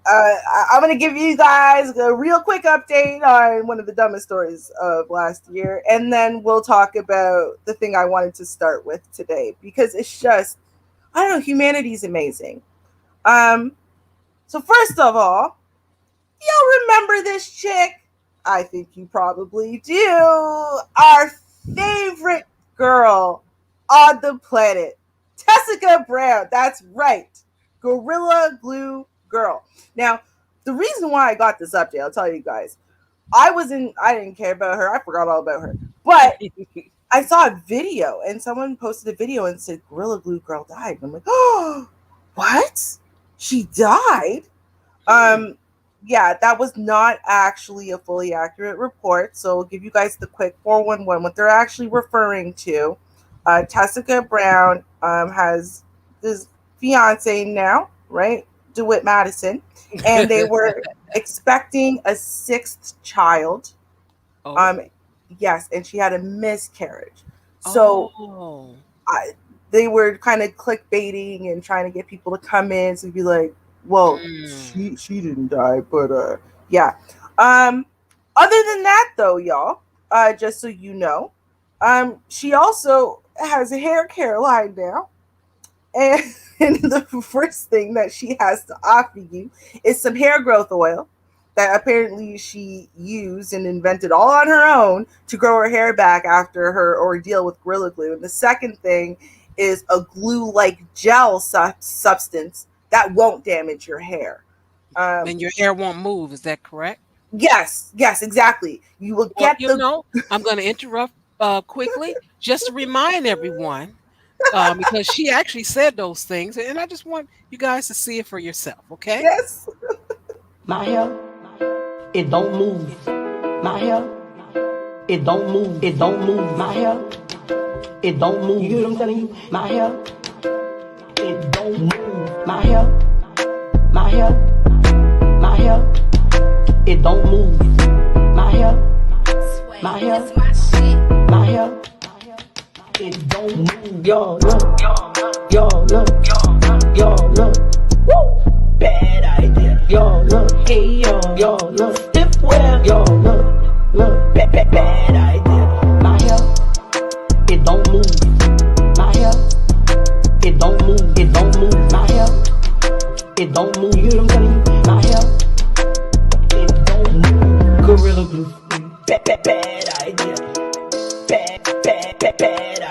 I'm going to give you guys a real quick update on one of the dumbest stories of last year, and then we'll talk about the thing I wanted to start with today because it's just, I don't know, humanity is amazing. Um, so first of all, you'll remember this chick. I think you probably do. Our favorite girl on the planet, Tessica Brown. That's right. Gorilla Glue Girl. Now, the reason why I got this update, I'll tell you guys. I didn't care about her. I forgot all about her. But I saw a video and someone posted a video and said Gorilla Glue Girl died. And I'm like, oh, what? She died? Hmm. Um, yeah, that was not actually a fully accurate report. So I'll give you guys the quick 411. What they're actually referring to, Tessica Brown has this fiance now, right? DeWitt Madison, and they were expecting a sixth child. Oh. Yes, and she had a miscarriage. So Oh. I, they were kind of clickbaiting and trying to get people to come in to be like, well, she didn't die, but yeah. Other than that though, y'all, just so you know, she also has a hair care line now. And, and the first thing that she has to offer you is some hair growth oil that apparently she used and invented all on her own to grow her hair back after her ordeal with Gorilla Glue. And the second thing is a glue-like gel substance that won't damage your hair. And your hair won't move. Is that correct? Yes, exactly. You will Well, get the I'm going to interrupt quickly just to remind everyone because she actually said those things, and I just want you guys to see it for yourself, okay? yes. My hair, it don't move. My hair, it don't move. It don't move. My hair, it don't move. You hear what I'm telling you? My hair, it don't move. My hair, my hair, my hair, it don't move. My hair, my hair, my hair, it don't move. Yo, look, yo, look, yo, look. Woo! Bad idea. Yo, look, hey, yo, look. Stiff wear. Yo, look, bad idea. My hair, it don't move. My hair, it don't move. It don't move. My hair, it don't move. You hear what I'm telling you? My hair, it don't move. Gorilla Glue. Bad idea. Bad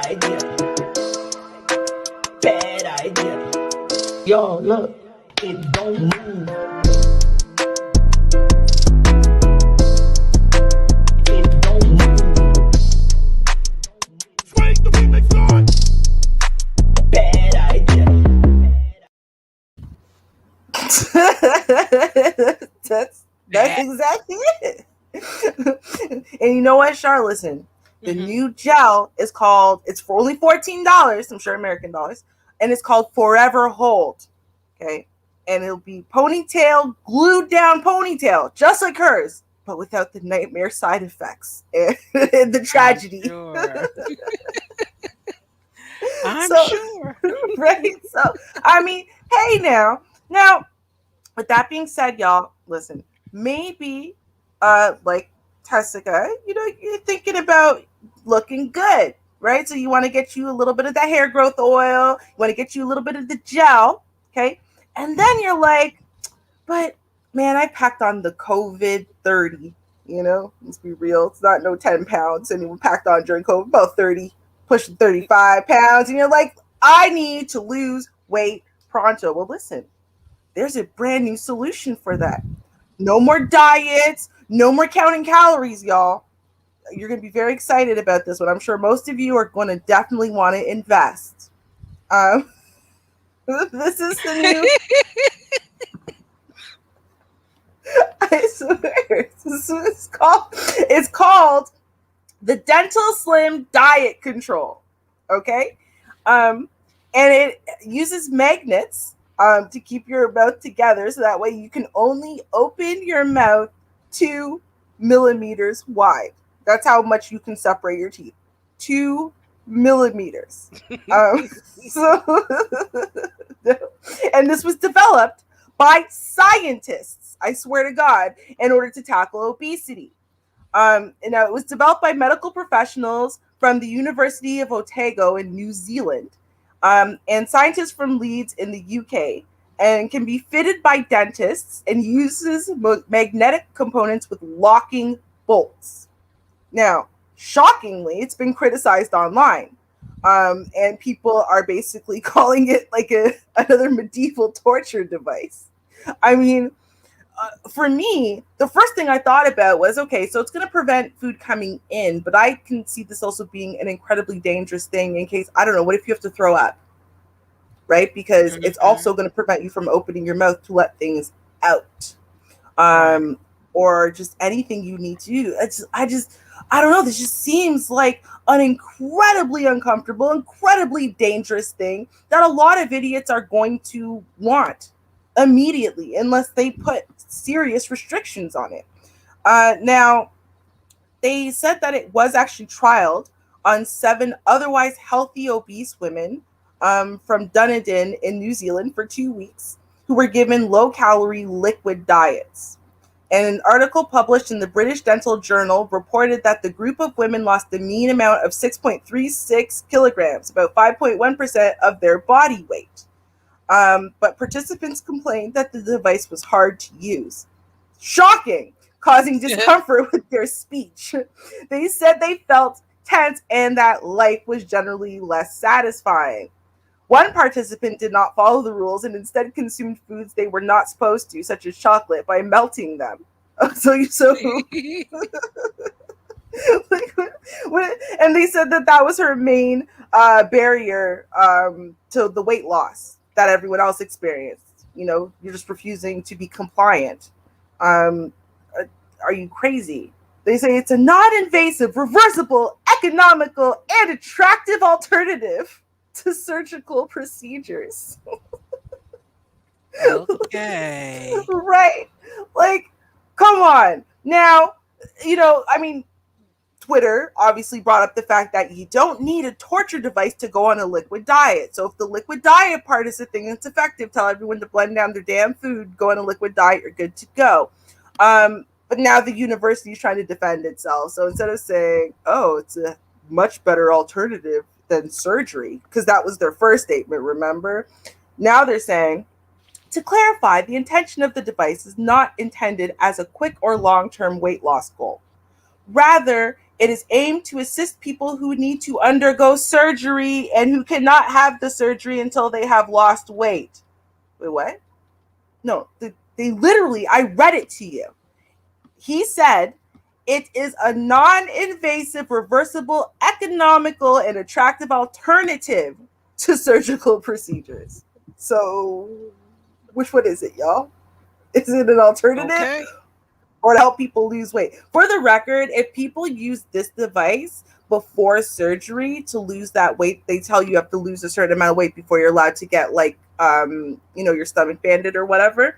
idea. Bad idea. Yo, look, it don't move. It don't move. Straight the remix on. Bad idea. That's exactly it. And you know what, Char? Listen, the new gel is called. It's for only $14. I'm sure American dollars, and it's called Forever Hold. Okay, and it'll be ponytail, glued down ponytail, just like hers, but without the nightmare side effects and the tragedy. I'm sure. Right? So, I mean, hey now, with that being said, y'all, listen, maybe, like Tessica, you're thinking about looking good, right? So you want to get you a little bit of that hair growth oil, you want to get you a little bit of the gel, okay? And then you're like, but man, I packed on the COVID 30, let's be real. It's not no 10 pounds. Anyone packed on during COVID, about 30, pushing 35 pounds. And you're like, I need to lose weight pronto. Well, listen, there's a brand new solution for that. No more diets, no more counting calories, y'all. You're going to be very excited about this one. I'm sure most of you are going to definitely want to invest. This is the new. I swear, it's called the Dental Slim Diet Control. Okay, and it uses magnets to keep your mouth together, so that way you can only open your mouth 2 millimeters wide. That's how much you can separate your teeth. 2 millimeters. So, and this was developed by scientists, I swear to God, in order to tackle obesity. And now it was developed by medical professionals from the University of Otago in New Zealand, and scientists from Leeds in the UK, and can be fitted by dentists and uses magnetic components with locking bolts. Now, shockingly, it's been criticized online. And people are basically calling it like another medieval torture device. I mean, for me, the first thing I thought about was, okay, so it's going to prevent food coming in, but I can see this also being an incredibly dangerous thing in case, I don't know, what if you have to throw up, right? Because it's also going to prevent you from opening your mouth to let things out, or just anything you need to do. I don't know, this just seems like an incredibly uncomfortable, incredibly dangerous thing that a lot of idiots are going to want. immediately unless they put serious restrictions on it. Now, they said that it was actually trialed on 7 otherwise healthy obese women from Dunedin in New Zealand for 2 weeks who were given low calorie liquid diets. And an article published in the British Dental Journal reported that the group of women lost the mean amount of 6.36 kilograms, about 5.1% of their body weight. But participants complained that the device was hard to use. Shocking, causing discomfort with their speech. They said they felt tense and that life was generally less satisfying. One participant did not follow the rules and instead consumed foods they were not supposed to, such as chocolate, by melting them. So like, and they said that that was her main barrier to the weight loss that everyone else experienced. You know, you're just refusing to be compliant. Um, are you crazy? They say it's a non-invasive, reversible, economical, and attractive alternative to surgical procedures. Okay. Right? Like, come on. Now, I mean, Twitter obviously brought up the fact that you don't need a torture device to go on a liquid diet. So if the liquid diet part is the thing that's effective, tell everyone to blend down their damn food, go on a liquid diet, you're good to go. But now the university is trying to defend itself. So instead of saying, oh, it's a much better alternative than surgery, because that was their first statement, remember? Now they're saying, to clarify, the intention of the device is not intended as a quick or long-term weight loss goal. Rather, it is aimed to assist people who need to undergo surgery and who cannot have the surgery until they have lost weight. Wait, what? No, they literally, I read it to you. He said, it is a non invasive, reversible, economical, and attractive alternative to surgical procedures. So, which one is it, y'all? Is it an alternative Okay. or to help people lose weight? For the record, if people use this device before surgery to lose that weight, they tell you have to lose a certain amount of weight before you're allowed to get like your stomach banded or whatever.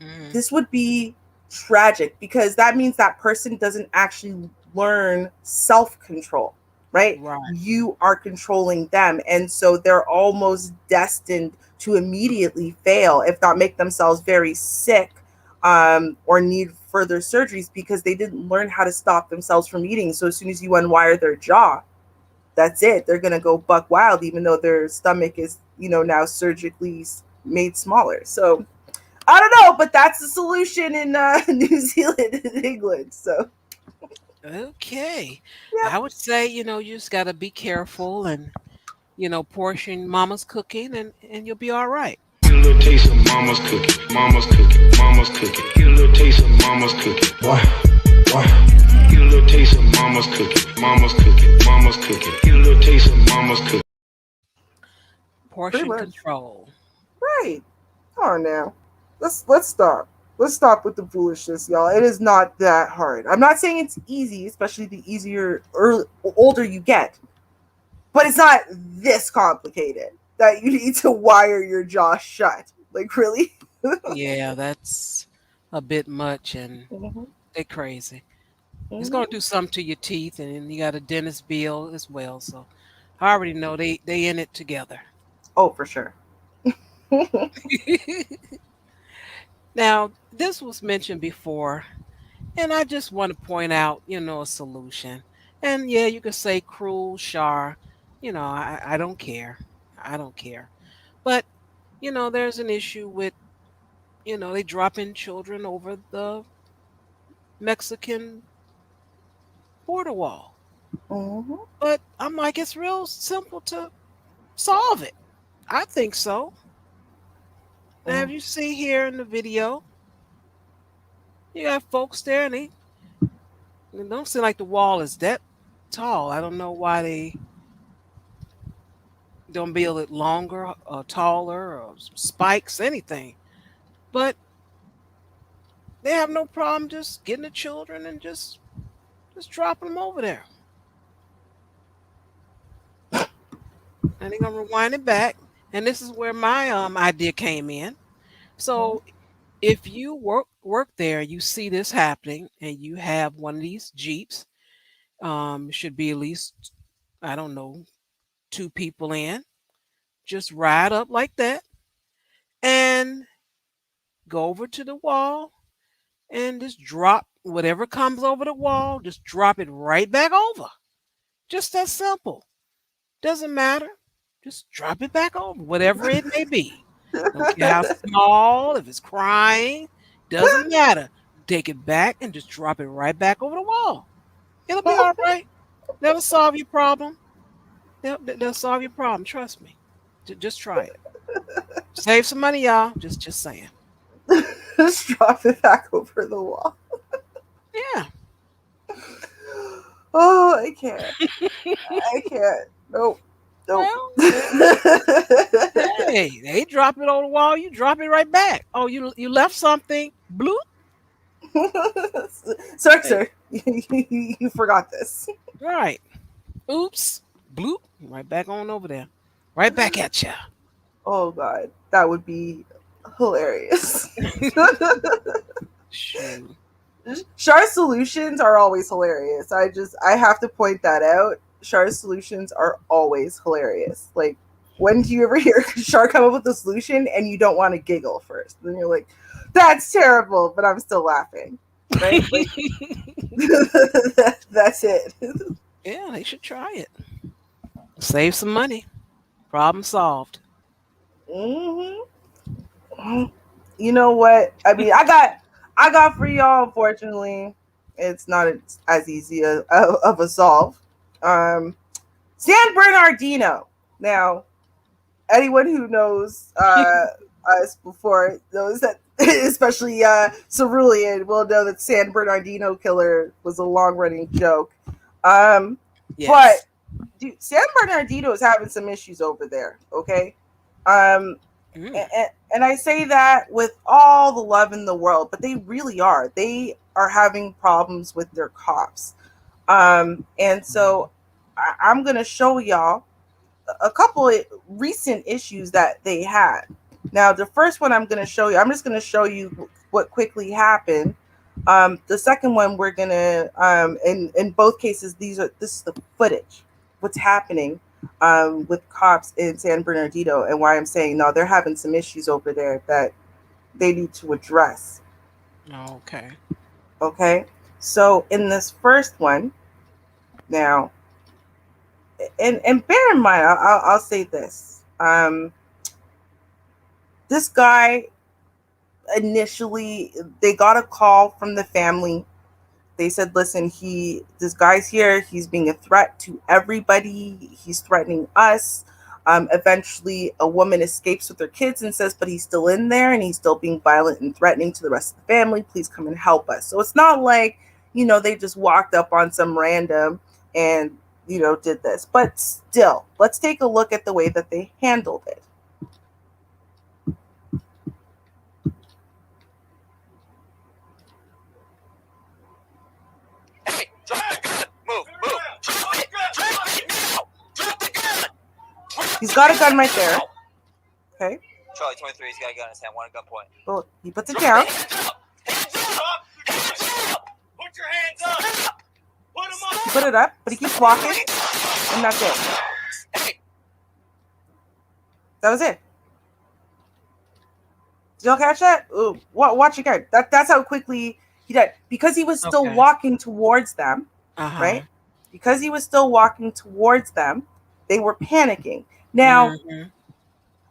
Mm. This would be tragic because that means that person doesn't actually learn self-control, right? Right. You are controlling them. And so they're almost destined to immediately fail, if not make themselves very sick, or need further surgeries because they didn't learn how to stop themselves from eating. So as soon as you unwire their jaw, that's it. They're going to go buck wild, even though their stomach is, now surgically made smaller. So I don't know, but that's the solution in New Zealand and England. So, Okay. yep. I would say, you just got to be careful and, portion mama's cooking and you'll be all right. Get a little taste of mama's cooking, mama's cooking, mama's cooking. Get a little taste of mama's cooking. What? Get a little taste of mama's cooking, mama's cooking, mama's cooking. Get a little taste of mama's cooking. Pretty Portion much. control. Right. Come on now. Let's stop. Let's stop with the foolishness, y'all. It is not that hard. I'm not saying it's easy, especially the older you get. But it's not this complicated that you need to wire your jaw shut. Like, really? Yeah, that's a bit much and Mm-hmm. they're crazy. It's going to Mm-hmm. do something to your teeth and then you got a dentist bill as well. So I already know they in it together. Oh, for sure. Now, this was mentioned before, and I just want to point out, a solution. And yeah, you could say cruel, Shar. I don't care. I don't care. But, there's an issue with, they dropping children over the Mexican border wall. Mm-hmm. But I'm like, it's real simple to solve it. I think so. Now, Mm-hmm. if you see here in the video, you got folks there and it don't seem like the wall is that tall. I don't know why they don't build it longer or taller or spikes, anything. But they have no problem just getting the children and just dropping them over there. And they're gonna rewind it back. And this is where my idea came in. So if you work there, you see this happening, and you have one of these jeeps. Should be at least, I don't know, two people in. Just ride up like that and go over to the wall and just drop whatever comes over the wall. Just drop it right back over. Just that simple. Doesn't matter. Just drop it back over, whatever it may be. Don't care how small, if it's crying, doesn't matter. Take it back and just drop it right back over the wall. It'll be all right. That'll solve your problem. They'll solve your problem. Trust me. Just try it. Save some money, y'all. Just saying. Just drop it back over the wall. Yeah. Oh, I can't. I can't. Nope. Nope. Well, hey, they drop it on the wall. You drop it right back. Oh, you left something. Bloop. Sir, Hey, sir, you forgot this. right. Oops. Bloop. Right back on over there. Right back at ya. Oh God, that would be hilarious. Shoot. Char solutions are always hilarious. I have to point that out. Char solutions are always hilarious. Like, when do you ever hear Char come up with a solution and you don't want to giggle first? Then you're like, that's terrible, but I'm still laughing. Right? Like, that's it. Yeah, they should try it. Save some money. Problem solved. hmm You know what? I mean, I got for y'all. Unfortunately, it's not as easy of a solve. Um, San Bernardino. Now, anyone who knows us before knows that, especially Cerulean, will know that San Bernardino killer was a long running joke. Um, but Yes. dude, San Bernardino is having some issues over there. Okay. Um, Mm. and I say that with all the love in the world, but they really are. They are having problems with their cops. And so I'm going to show y'all a couple of recent issues that they had. Now, the first one I'm going to show you, I'm just going to show you what quickly happened. The second one, we're going to, in both cases, this is the footage, what's happening with cops in San Bernardino, and why I'm saying, no, they're having some issues over there that they need to address. Okay. Okay. So in this first one, now, and bear in mind, I'll say this. This guy initially, they got a call from the family. They said, listen, this guy's here. He's being a threat to everybody. He's threatening us. Eventually, a woman escapes with her kids and says, but he's still in there and he's still being violent and threatening to the rest of the family. Please come and help us. So it's not like, they just walked up on some random and, did this. But still, let's take a look at the way that they handled it. Hey, drop the gun. Move. Drop it now. Drop the gun. He's got a gun right there. Okay. Charlie 23, he's got a gun in his hand, one at gunpoint. Well, he puts it down. Hands up. Put your hands up. Put them up. Put it up, but he keeps walking, and that's it. That was it. Did y'all catch that? Ooh, watch again. That's how quickly he died. Because he was still Okay. walking towards them, Uh-huh. right? Because he was still walking towards them, they were panicking. Now, Mhm.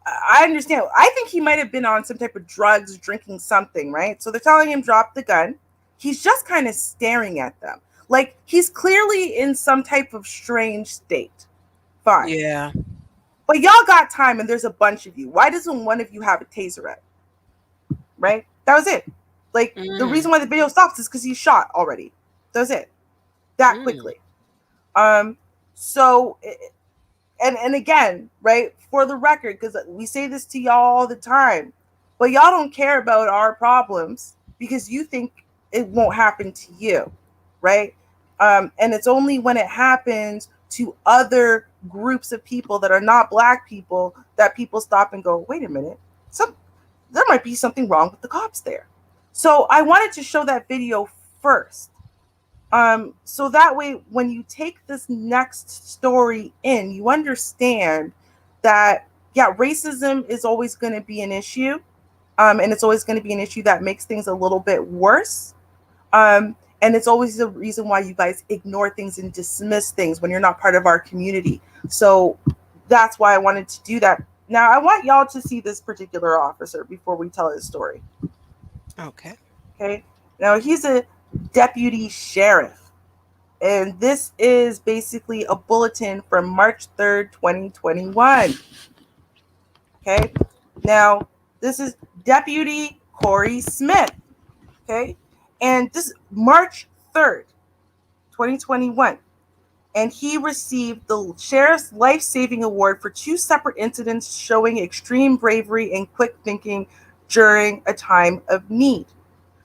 I understand. I think he might have been on some type of drugs, drinking something, right? So they're telling him drop the gun. He's just kind of staring at them. Like, he's clearly in some type of strange state. Fine. Yeah. But y'all got time and there's a bunch of you. Why doesn't one of you have a taser at? Right? That was it. Like, the reason why the video stops is because he's shot already. That was it. That quickly. So, and again, right, for the record, because we say this to y'all all the time, but y'all don't care about our problems because you think it won't happen to you, right? And it's only when it happens to other groups of people that are not Black people that people stop and go, wait a minute, there might be something wrong with the cops there. So I wanted to show that video first. So that way, when you take this next story in, you understand that, yeah, racism is always going to be an issue. And it's always going to be an issue that makes things a little bit worse. And it's always the reason why you guys ignore things and dismiss things when you're not part of our community. So that's why I wanted to do that. Now, I want y'all to see this particular officer before we tell his story. Okay. Okay. Now, he's a deputy sheriff. And this is basically a bulletin from March 3rd, 2021. Okay. Now, this is Deputy Corey Smith. Okay. And this is March 3rd, 2021. And he received the Sheriff's Life-Saving Award for 2 separate incidents showing extreme bravery and quick thinking during a time of need.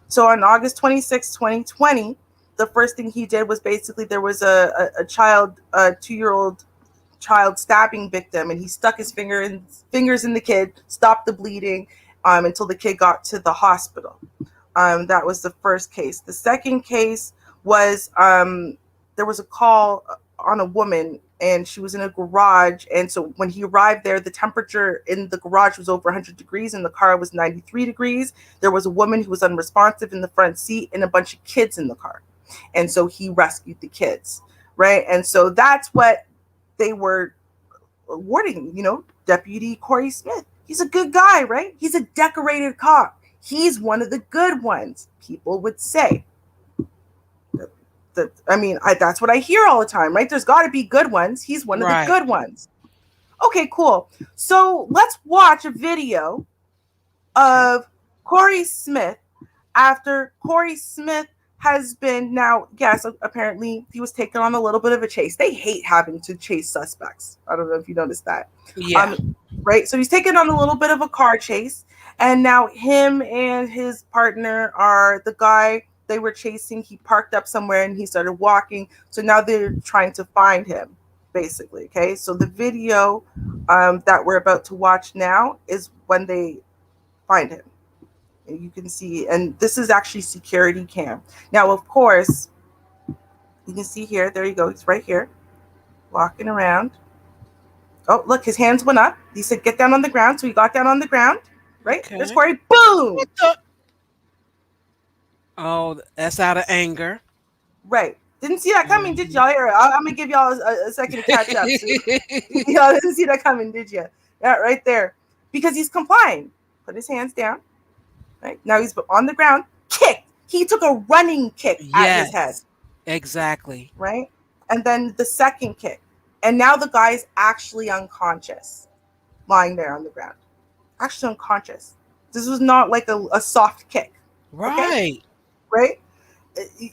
So on August 26, 2020, the first thing he did was basically there was a child, a 2-year-old child stabbing victim, and he stuck his fingers in the kid, stopped the bleeding until the kid got to the hospital. That was the first case. The second case was there was a call on a woman, and she was in a garage. And so when he arrived there, the temperature in the garage was over 100 degrees and the car was 93 degrees. There was a woman who was unresponsive in the front seat and a bunch of kids in the car. And so he rescued the kids, right? And so that's what they were awarding, Deputy Corey Smith. He's a good guy, right? He's a decorated cop. He's one of the good ones, people would say. That's what I hear all the time, right? There's got to be good ones. He's one of the good ones. Okay, cool. So let's watch a video of Corey Smith after Corey Smith has been apparently he was taken on a little bit of a chase. They hate having to chase suspects. I don't know if you noticed that. Yeah. Right. So he's taken on a little bit of a car chase, and now him and his partner are the guy they were chasing. He parked up somewhere and he started walking. So now they're trying to find him, basically. Okay. So the video that we're about to watch now is when they find him. And you can see, and this is actually security cam. Now, of course, you can see here, there you go. He's right here, walking around. Oh, look, his hands went up. He said, get down on the ground. So he got down on the ground, right? Okay. There's Corey. Boom! Oh, that's out of anger. Right. Didn't see that coming, did y'all? Here, I'm going to give y'all a second to catch up. So, y'all didn't see that coming, did you? Yeah, right there. Because he's complying. Put his hands down. Right. Now he's on the ground, kicked. He took a running kick at his head. Exactly. Right. And then the second kick. And now the guy's actually unconscious, lying there on the ground. Actually unconscious. This was not like a soft kick. Right. Okay? Right?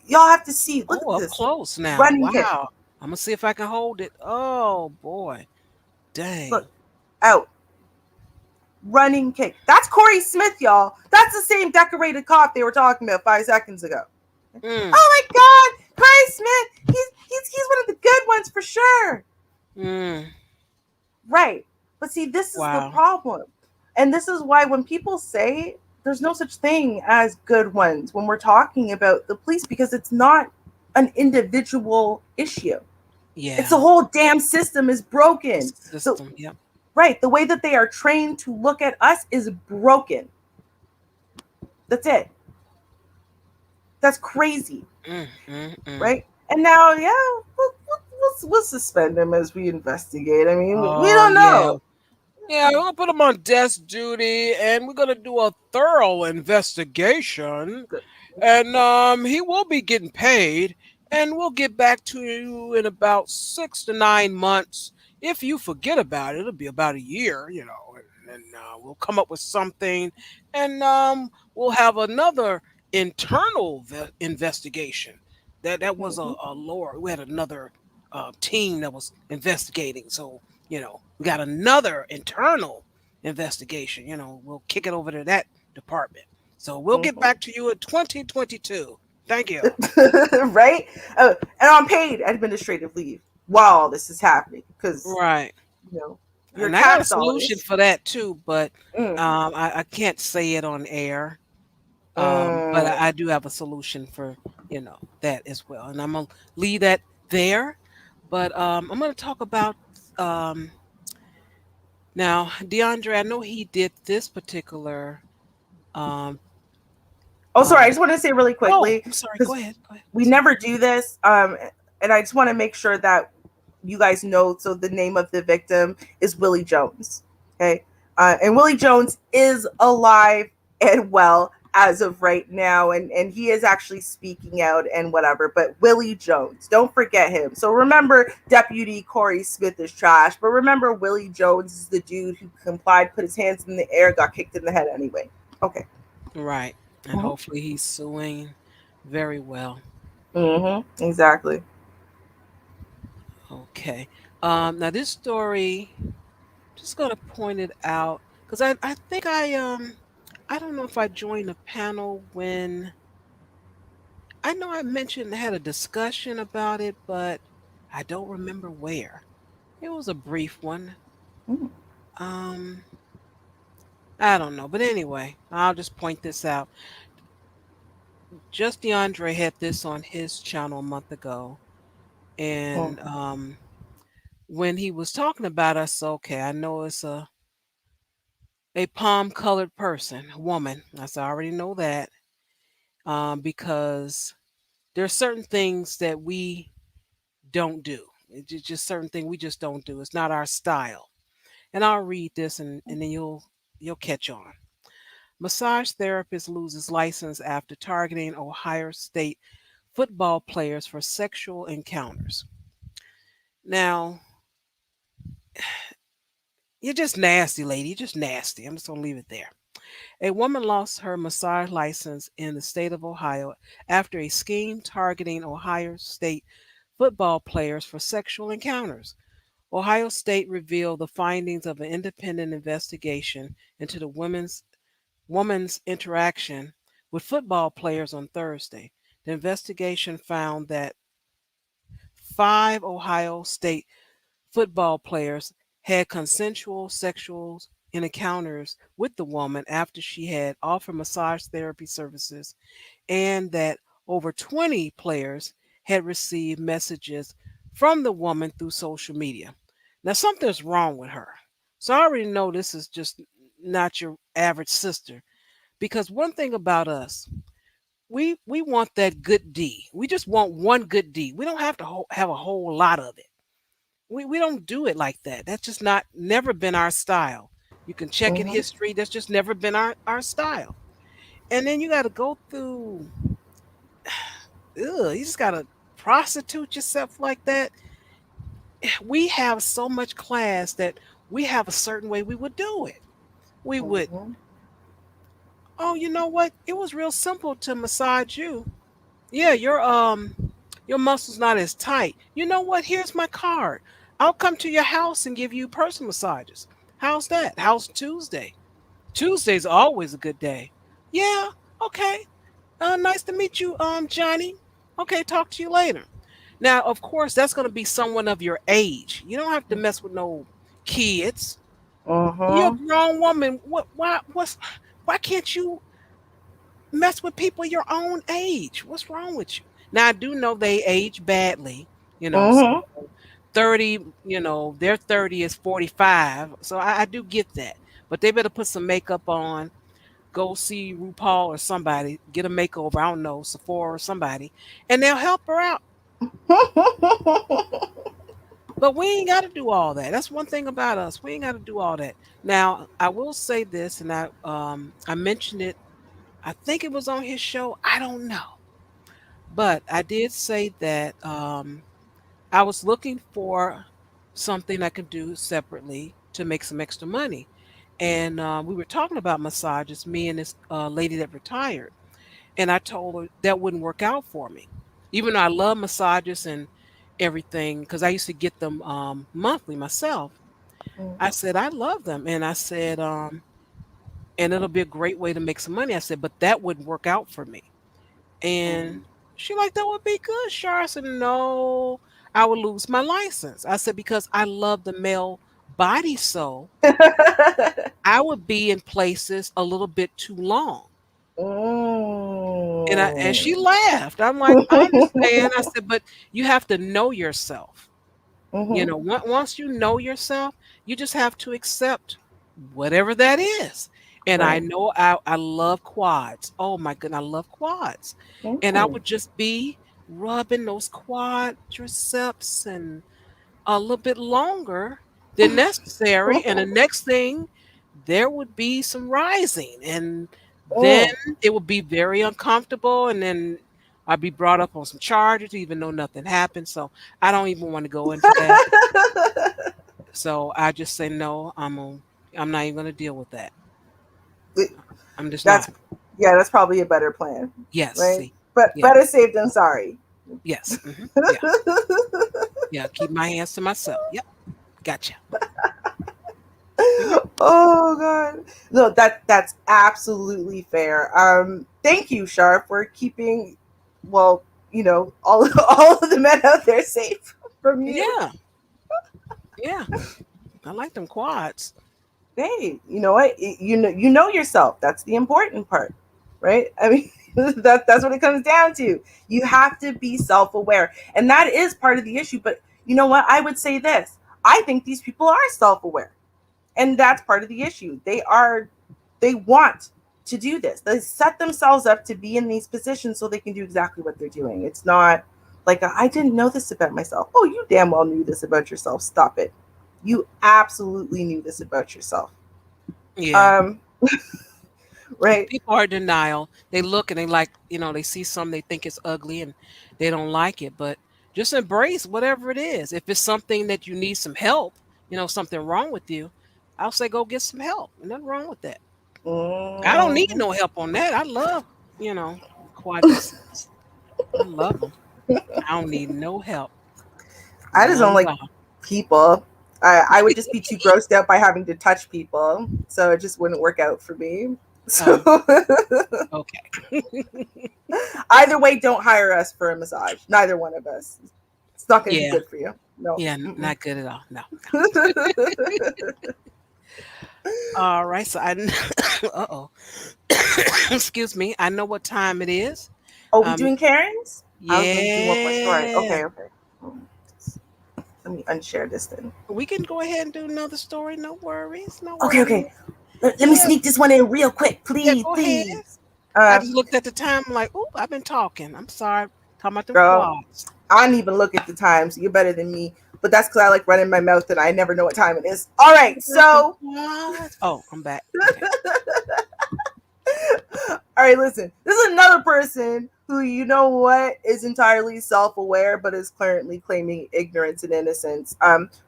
Y'all have to see. Look at this. Up close now. Running kick. I'm going to see if I can hold it. Oh, boy. Dang. Look. Out. Running kick. That's Corey Smith, y'all. That's the same decorated cop they were talking about 5 seconds ago. Oh my God, Corey Smith. He's one of the good ones for sure. Right. But see, this is the problem. And this is why when people say there's no such thing as good ones when we're talking about the police, because it's not an individual issue. Yeah. It's the whole damn system is broken. Yep. Right. The way that they are trained to look at us is broken. That's it. That's crazy. Right. And now, we'll suspend him as we investigate. I mean, we don't know. Yeah, we're going to put him on desk duty, and we're going to do a thorough investigation. And he will be getting paid, and we'll get back to you in about 6 to 9 months. If you forget about it, it'll be about a year, and we'll come up with something, and we'll have another internal investigation. That was a lower. We had another team that was investigating, so we got another internal investigation. We'll kick it over to that department. So we'll get back to you in 2022. Thank you. Right, and on paid administrative leave while all this is happening, because your And I got a tax solution dollars. for that too, but Mm, I can't say it on air. But mm. I do have a solution for that as well, and I'm gonna leave that there. But I'm gonna talk about um, now DeAndre. I know he did this particular. Um, Oh, sorry. I um, just want to say really oh, quickly I'm sorry. Go because ahead. Go ahead. I'm we sorry. never do this, and I just want to make sure that you guys know. So the name of the victim is Willie Jones. Okay, and Willie Jones is alive and well as of right now, and he is actually speaking out and whatever. But Willie Jones, don't forget him. So remember, Deputy Corey Smith is trash, but remember Willie Jones is the dude who complied, put his hands in the air, got kicked in the head anyway. Okay. Right, and Mm-hmm. hopefully he's suing very well. Mm-hmm. Exactly. Okay. Now this story, just gonna point it out because I think I don't know if I joined the panel when I know I mentioned had a discussion about it, but I don't remember where. It was a brief one. Mm-hmm. Um, I don't know, but anyway, I'll just point this out. Just DeAndre had this on his channel a month ago, and when he was talking about us, okay, I know it's a palm colored person, a woman. I already know that because there are certain things that we don't do. It's just certain things we just don't do. It's not our style. And I'll read this and then you'll catch on. Massage therapist loses license after targeting Ohio State football players for sexual encounters. Now, you're just nasty, lady. You're just nasty. I'm just gonna leave it there. A woman lost her massage license in the state of Ohio after a scheme targeting Ohio State football players for sexual encounters. Ohio State revealed the findings of an independent investigation into the woman's interaction with football players on Thursday. The investigation found that five Ohio State football players had consensual sexual encounters with the woman after she had offered massage therapy services, and that over 20 players had received messages from the woman through social media. Now, something's wrong with her. So I already know this is just not your average sister. Because one thing about us, we want that good D. We just want one good D. We don't have to have a whole lot of it. We don't do it like that. That's just not never been our style. You can check in Mm-hmm. history. That's just never been our style. And then you got to go through. You just got to prostitute yourself like that. We have so much class that we have a certain way we would do it. We would. Mm-hmm. Oh, you know what? It was real simple to massage you. Yeah, your muscles not as tight. You know what? Here's my card. I'll come to your house and give you personal massages. How's that? How's Tuesday? Tuesday's always a good day. Yeah, okay. Nice to meet you, Johnny. Okay, talk to you later. Now, of course, that's going to be someone of your age. You don't have to mess with no kids. You're Mm-hmm. a grown woman. Why can't you mess with people your own age? What's wrong with you? Now I do know they age badly, so Mm-hmm. 30, their 30 is 45. So I do get that. But they better put some makeup on, go see RuPaul or somebody, get a makeover, I don't know, Sephora or somebody, and they'll help her out. But we ain't got to do all that. That's one thing about us. We ain't got to do all that. Now, I will say this, and I mentioned it. I think it was on his show. I don't know. But I did say that I was looking for something I could do separately to make some extra money. And we were talking about massages, me and this lady that retired. And I told her that wouldn't work out for me. Even though I love massages and everything, because I used to get them monthly myself. I said, I love them. And I said, and it'll be a great way to make some money. I said, but that wouldn't work out for me. And she like, that would be good, Char. I said, no, I would lose my license. I said, because I love the male body so, I would be in places a little bit too long. And she Mm. laughed. I'm like, I understand. I said, but you have to know yourself. Mhm. Once you know yourself, you just have to accept whatever that is. And I Right. know I love quads. Oh my goodness, I love quads. And I Mm. would just be rubbing those quadriceps and a little bit longer than necessary. And the next thing, there would be some rising. And then Mm. it would be very uncomfortable. And then I'd be brought up on some charges, even though nothing happened. So I don't even want to go into that. So I just say no. I'm not even going to deal with that. I'm just That's not. yeah, that's probably a better plan, Yes. right? See. But Yeah. better safe than sorry. Yes. Yeah. Yeah. Keep my hands to myself. Yep. Gotcha. Mhm. Oh god. No, that's absolutely fair. Thank you, Sharp, for keeping well, all all of the men out there safe from you. Yeah. Yeah. I like them quads. Hey, you know what? You know yourself. That's the important part, right? I mean, that's what it comes down to. You have to be self-aware, and that is part of the issue. But you know what? I would say this. I think these people are self-aware, and that's part of the issue. They want to do this. They set themselves up to be in these positions so they can do exactly what they're doing. It's not like I didn't know this about myself. Oh, you damn well knew this about yourself. Stop it. You absolutely knew this about yourself. Yeah. Um, right. People are in denial. They look and they like, they see something they think is ugly and they don't like it. But just embrace whatever it is. If it's something that you need some help, something wrong with you, I'll say go get some help. Nothing wrong with that. I don't need Mhm. no help on that. I love, you know, quadriceps. I love them. I don't need no help. I just don't None at like all. people. I would just be too grossed out by having to touch people, so it just wouldn't work out for me. So Oh, okay. either way, don't hire us for a massage. Neither one of us. It's not going to be Yeah. good for you. No. Yeah. Mm-mm. Not good at all. No. All right. So uh oh. Excuse me. I know what time it is. Oh, we Um, doing Karens? I was going to do one more story. yeah. Okay, okay. Let me unshare this then. We can go ahead and do another story. No worries. No Okay, worries. okay. Let me Yeah. sneak this one in real quick, Yeah. please, Go ahead. please. I Uh, just looked at the time. I'm like, oh, I've been talking. I'm sorry. Talking about them girl, quads. I don't even look at the time, so you're better than me. But that's because I like running my mouth and I never know what time it is. All right, About them so quads. Oh, I'm back. Okay. all right, listen. This is another person who, you know what, is entirely self-aware, but is currently claiming ignorance and innocence.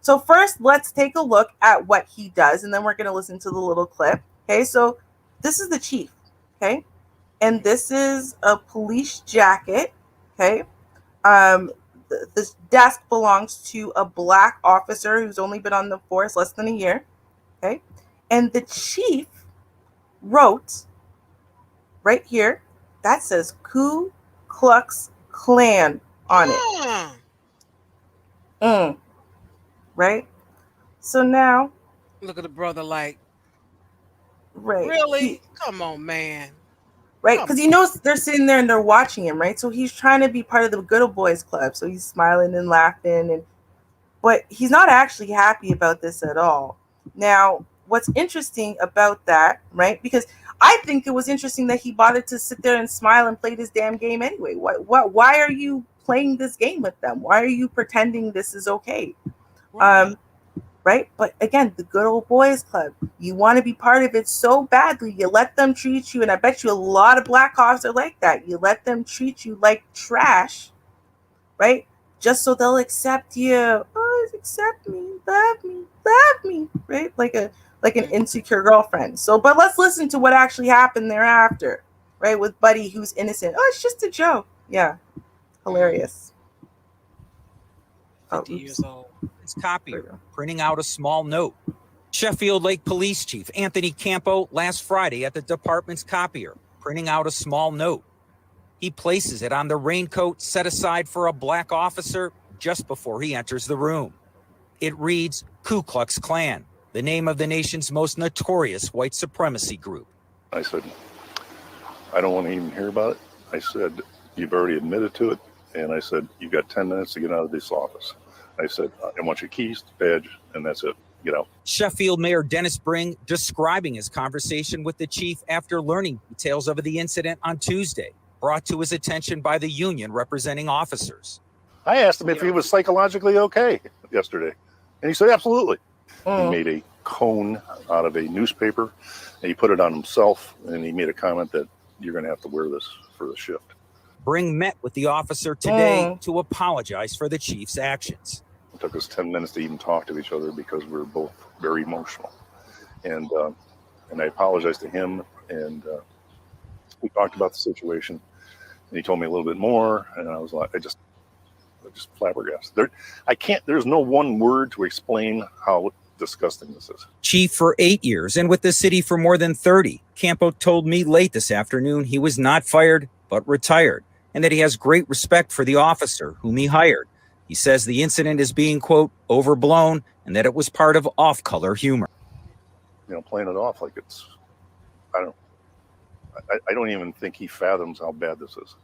So first, let's take a look at what he does, and then we're gonna listen to the little clip. Okay, so this is the chief. Okay, and this is a police jacket. Okay, this desk belongs to a black officer who's only been on the force less than a year. Okay, and the chief wrote right here that says Ku Klux Klan on it. Hmm. Mm, right? So now, Look at the brother like, right, really? Come on, man. right, Come because he on. knows they're sitting there and they're watching him, right? So he's trying to be part of the good old boys club. So he's smiling and laughing, but he's not actually happy about this at all. Now, what's interesting about that, right? Because I think it was interesting that he bothered to sit there and smile and play this damn game anyway. Why are you playing this game with them? Why are you pretending this is okay? Right. Right? But again, the good old boys club. You want to be part of it so badly. You let them treat you, and I bet you a lot of black cops are like that. You let them treat you like trash, right? Just so they'll accept you. Oh, accept me, love me, right? Like an insecure girlfriend. So, but let's listen to what actually happened thereafter, right? With Buddy, who's innocent. Oh, it's just a joke. Yeah, hilarious. Oh, 50 oops. years old. His copier, printing out a small note. Sheffield Lake Police Chief Anthony Campo last Friday at the department's copier, printing out a small note. He places it on the raincoat set aside for a black officer just before he enters the room. It reads Ku Klux Klan, the name of the nation's most notorious white supremacy group. I said, I don't want to even hear about it. I said, you've already admitted to it. And I said, you've got 10 minutes to get out of this office. I said, I want your keys, badge, and that's it. Get out. Sheffield Mayor Dennis Bring describing his conversation with the chief after learning details of the incident on Tuesday, brought to his attention by the union representing officers. I asked him if he was psychologically okay yesterday. And he said, absolutely. He made a cone out of a newspaper, and he put it on himself, and he made a comment that you're going to have to wear this for the shift. Bring met with the officer today to apologize for the chief's actions. It took us 10 minutes to even talk to each other because we were both very emotional. And I apologized to him, and we talked about the situation, and he told me a little bit more, and I was like, I just flabbergasted. There's no one word to explain how disgusting this is. Chief for 8 years and with the city for more than 30, Campo told me late this afternoon he was not fired, but retired, and that he has great respect for the officer whom he hired. He says the incident is being, quote, overblown, and that it was part of off-color humor. You know, playing it off like it's, I don't even think he fathoms how bad this is.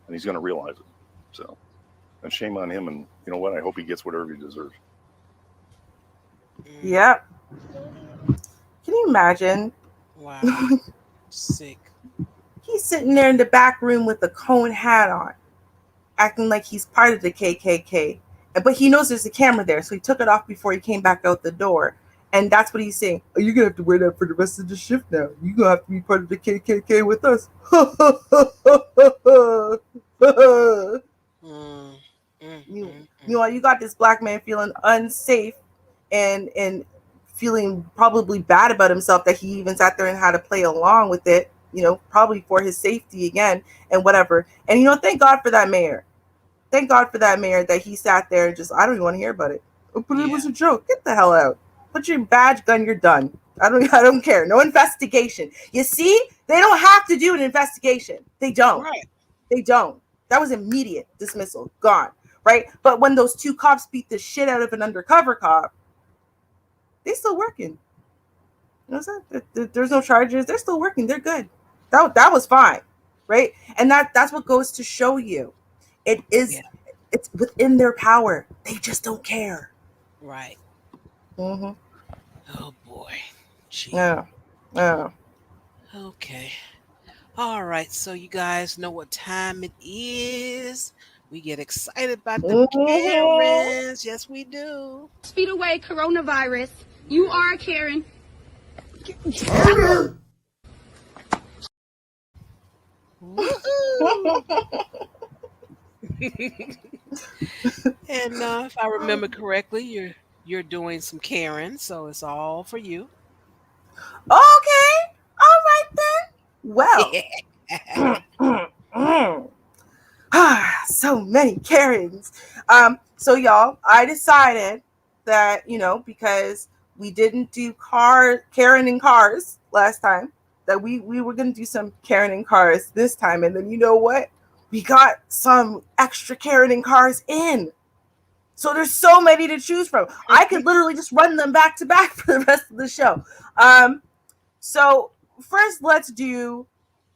And he's going to realize it. So, and shame on him. And you know what? I hope he gets whatever he deserves. Yep. Can you imagine? Wow. Sick. He's sitting there in the back room with a cone hat on, acting like he's part of the KKK. But he knows there's a camera there, so he took it off before he came back out the door. And that's what he's saying. Oh, you're going to have to wear that for the rest of the shift now. You're going to have to be part of the KKK with us. You know, you got this black man feeling unsafe and feeling probably bad about himself that he even sat there and had to play along with it, you know, probably for his safety again and whatever. And, you know, thank God for that mayor. Thank God for that mayor that he sat there and just, I don't even want to hear about it. Oh, but it was a joke. Get the hell out. Put your badge, gun, you're done. I don't care. No investigation. You see, they don't have to do an investigation. They don't. Right. They don't. That was immediate dismissal. Gone. Right? But when those two cops beat the shit out of an undercover cop, they still working. You know what I'm saying? There's no charges. They're still working. They're good. That was fine. Right? And that's what goes to show you. It is it's within their power. They just don't care. Right. Mm-hmm. Oh boy. Gee. Yeah. Yeah. Okay. All right. So you guys know what time it is. We get excited about the Karens. Yes, we do. Speed away coronavirus. You are a Karen. And if I remember correctly, you're doing some Karen, so it's all for you. Okay. All right then. Well. So many Karens. So y'all, I decided that, you know, because we didn't do Karen in cars last time, that we were going to do some Karen in cars this time. And then you know what? We got some extra Karen in cars in. So there's so many to choose from. I could literally just run them back to back for the rest of the show. So first, let's do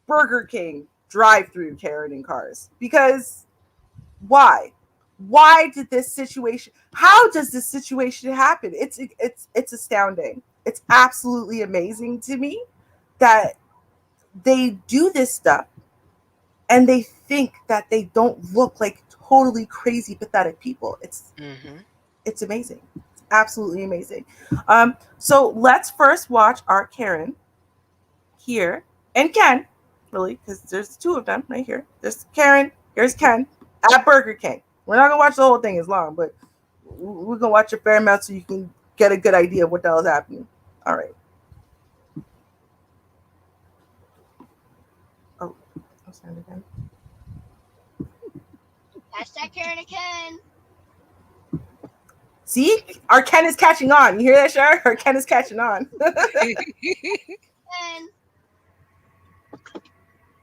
Burger King drive-through Karen in cars. Because why? Why did this situation? How does this situation happen? It's astounding. It's absolutely amazing to me that they do this stuff and they think that they don't look like totally crazy, pathetic people. It's amazing. It's absolutely amazing. So let's first watch our Karen here and Ken, really, because there's two of them right here. There's Karen, here's Ken at Burger King. We're not gonna watch the whole thing as long, but we're gonna watch a fair amount so you can get a good idea of what the hell is happening. All right. Oh, I'll send it again. Hashtag Karen and Ken. See, our Ken is catching on. You hear that, Char? Our Ken is catching on. And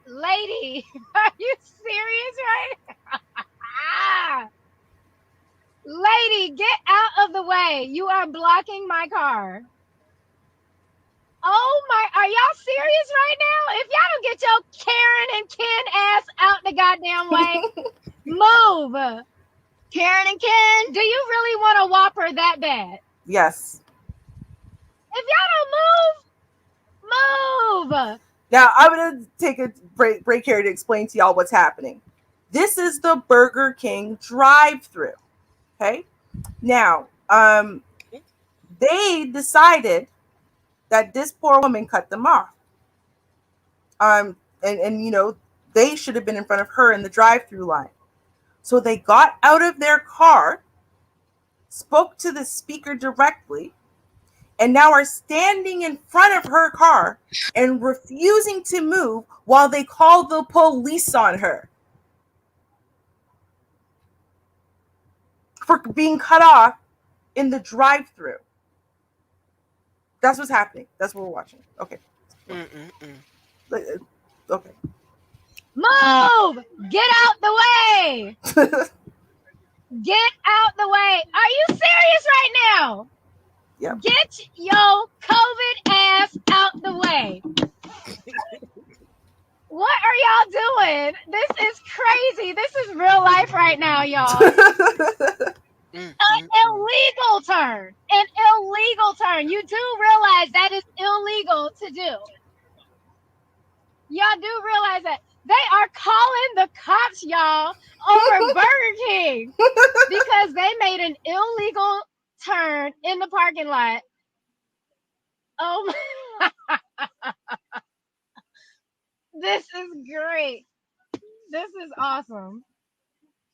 lady, are you serious right now? Lady, get out of the way. You are blocking my car. Oh my, are y'all serious right now? If y'all don't get your Karen and Ken ass out the goddamn way, move. Karen and Ken, do you really want a Whopper that bad? Yes. If y'all don't move. Now, I'm going to take a break here to explain to y'all what's happening. This is the Burger King drive-thru. Okay? Now, they decided that this poor woman cut them off. And you know, they should have been in front of her in the drive-thru line. So they got out of their car, spoke to the speaker directly, and now are standing in front of her car and refusing to move while they call the police on her for being cut off in the drive-thru. That's what's happening. That's what we're watching. Okay. Okay. Move! Get out the way! Get out the way! Are you serious right now? Yep. Get your COVID ass out the way. What are y'all doing? This is crazy. This is real life right now, y'all. An illegal turn. An illegal turn. You do realize that is illegal to do. Y'all do realize that. They are calling the cops, y'all, over Burger King because they made an illegal turn in the parking lot. Oh my. This is great. This is awesome.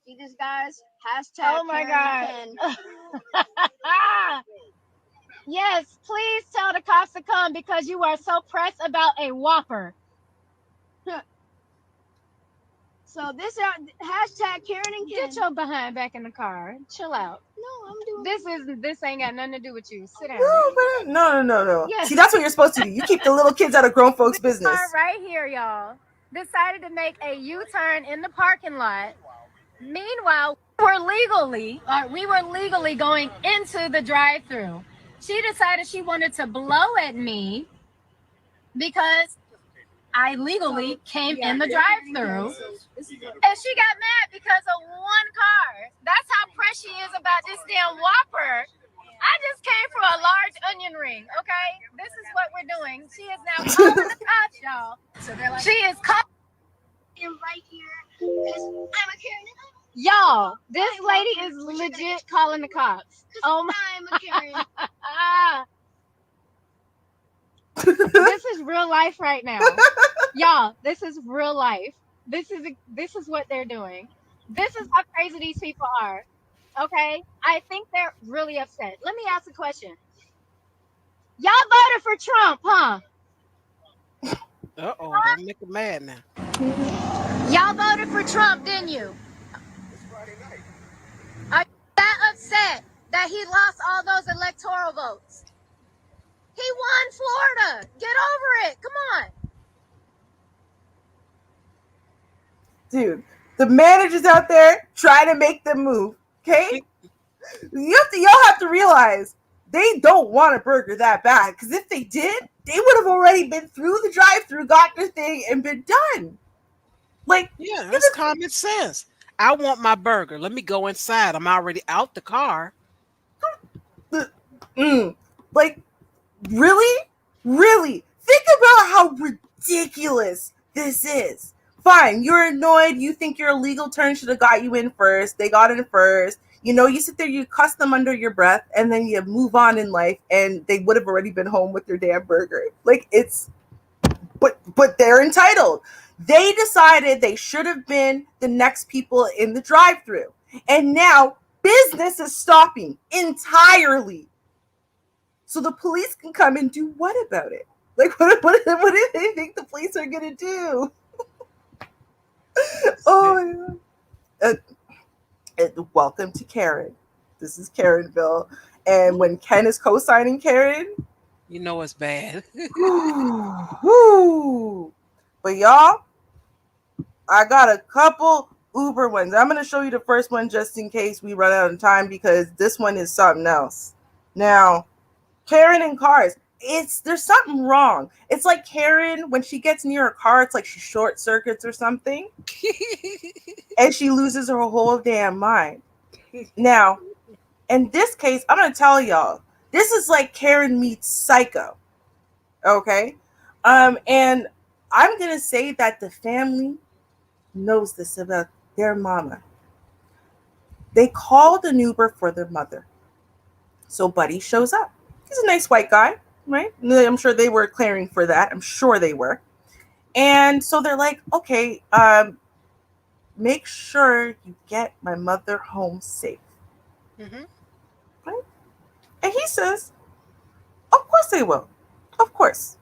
See this, guys? Hashtag Oh my Karen God. Yes, please tell the cops to come because you are so pressed about a Whopper. So this hashtag Karen and Ken. Get your behind back in the car. Chill out. No, I'm doing This ain't got nothing to do with you. Sit down. No. Yes. See, that's what you're supposed to do. You keep the little kids out of grown folks' business. Car right here, y'all, decided to make a U-turn in the parking lot. Meanwhile, we were legally going into the drive-thru. She decided she wanted to blow at me because I legally came in the drive-thru, and she got mad because of one car. That's how pressed she is about this damn Whopper. I just came from a large onion ring, okay? This is what we're doing. She is now calling the cops, y'all. So they're like, she is calling right here. I'm a Karen. Y'all, this lady is legit calling the cops. Oh my. I'm a Karen. This is real life right now. Y'all, this is real life. This is what they're doing. This is how crazy these people are. Okay? I think they're really upset. Let me ask a question. Y'all voted for Trump, huh? Uh-oh, don't make them mad now. Y'all voted for Trump, didn't you? Are you that upset that he lost all those electoral votes? He won Florida. Get over it. Come on. Dude, the managers out there trying to make them move, okay? Y'all have to realize they don't want a burger that bad, because if they did, they would have already been through the drive-thru, got their thing, and been done. Like, yeah, that's common sense. I want my burger. Let me go inside. I'm already out the car. Like, really? Think about how ridiculous this is. Fine, you're annoyed. You think your illegal turn should have got you in first. They got in first. You know, you sit there, you cuss them under your breath, and then you move on in life, and they would have already been home with their damn burger. Like, but they're entitled. They decided they should have been the next people in the drive-thru. And now business is stopping entirely. So the police can come and do what about it? Like, what do they think the police are going to do? Oh, my God. Welcome to Karen. This is Karenville. And when Ken is co-signing Karen, you know it's bad. But y'all, I got a couple Uber ones. I'm going to show you the first one just in case we run out of time because this one is something else. Now, Karen in cars. There's something wrong. It's like Karen, when she gets near a car, it's like she short circuits or something. And she loses her whole damn mind. Now, in this case, I'm going to tell y'all, this is like Karen meets Psycho. Okay? And I'm going to say that the family knows this about their mama. They called an Uber for their mother. So Buddy shows up. He's a nice white guy, right? I'm sure they were clearing for that. I'm sure they were. And so they're like, okay, make sure you get my mother home safe. Mm-hmm. Right? And he says, of course they will. Of course.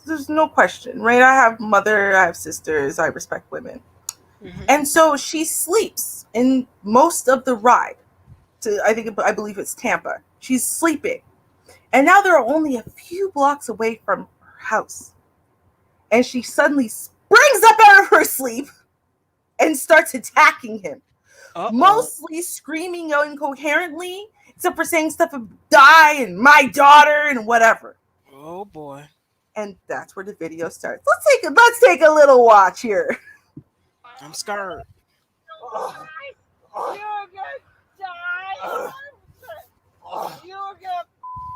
There's no question, right? I have mother, I have sisters, I respect women. Mm-hmm. And so she sleeps in most of the ride to, I believe it's Tampa. She's sleeping. And now they're only a few blocks away from her house. And she suddenly springs up out of her sleep and starts attacking him. Uh-oh. Mostly screaming incoherently, except for saying stuff of die and my daughter and whatever. Oh boy. And that's where the video starts. Let's take a little watch here. I'm scared. Oh. You're gonna die. You're gonna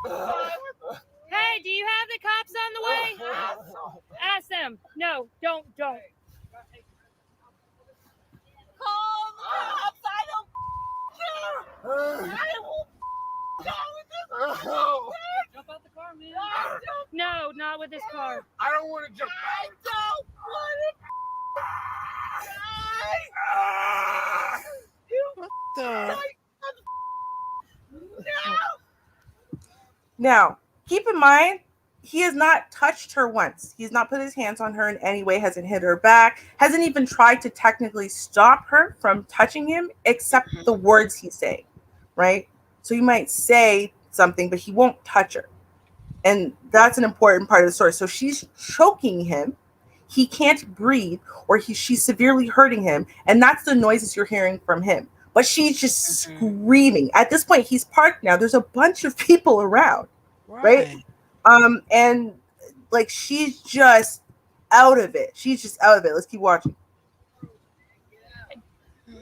die. Hey, do you have the cops on the way? Ask them. No, don't. Call the cops. I don't care. I will die with this. Jump out the car, man. No, not with this car. I don't want to jump out. I don't want to die. What the? No. Now, keep in mind, he has not touched her once. He's not put his hands on her in any way, hasn't hit her back, hasn't even tried to technically stop her from touching him, except the words he's saying, right? So you might say something, but he won't touch her. And that's an important part of the story. So she's choking him. He can't breathe, or she's severely hurting him. And that's the noises you're hearing from him. But she's just screaming. At this point, he's parked now. There's a bunch of people around, right? And like she's just out of it. She's just out of it. Let's keep watching. No!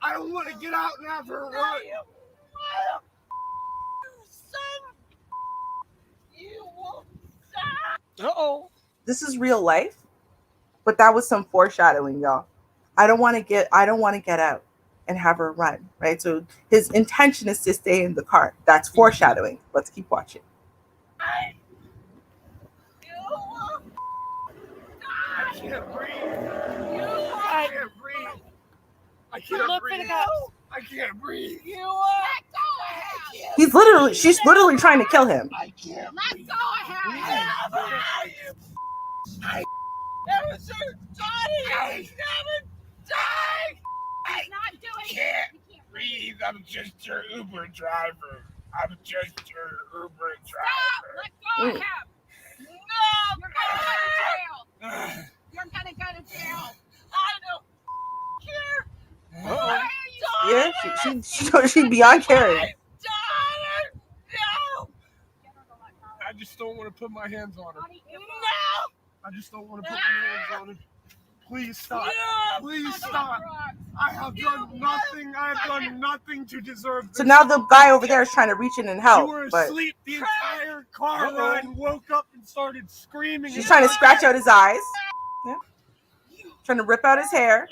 I don't want to get out and have her run. You will die. Uh-oh. This is real life, but that was some foreshadowing, y'all. I don't want to get out and have her run, right? So his intention is to stay in the car. That's foreshadowing. Let's keep watching. I can't breathe. I can't breathe. I can't breathe. I can't breathe. She's literally trying to kill him. I can't breathe. Let go of him. I never said Johnny. I never died. He's not doing it. Can't breathe. I'm just your Uber driver. I'm just your Uber driver. Let go of him. No, you're gonna go to jail. I don't care. Why are you She's beyond caring. No. I just don't want to put my hands on her. No. I just don't want to put my hands on her. Please stop. No. Please stop. I have done nothing. I have done nothing to deserve this. So now the guy over there is trying to reach in and help. You were asleep the entire car ride and woke up and started screaming. She's trying to scratch out his eyes. Yeah. Trying to rip out his hair.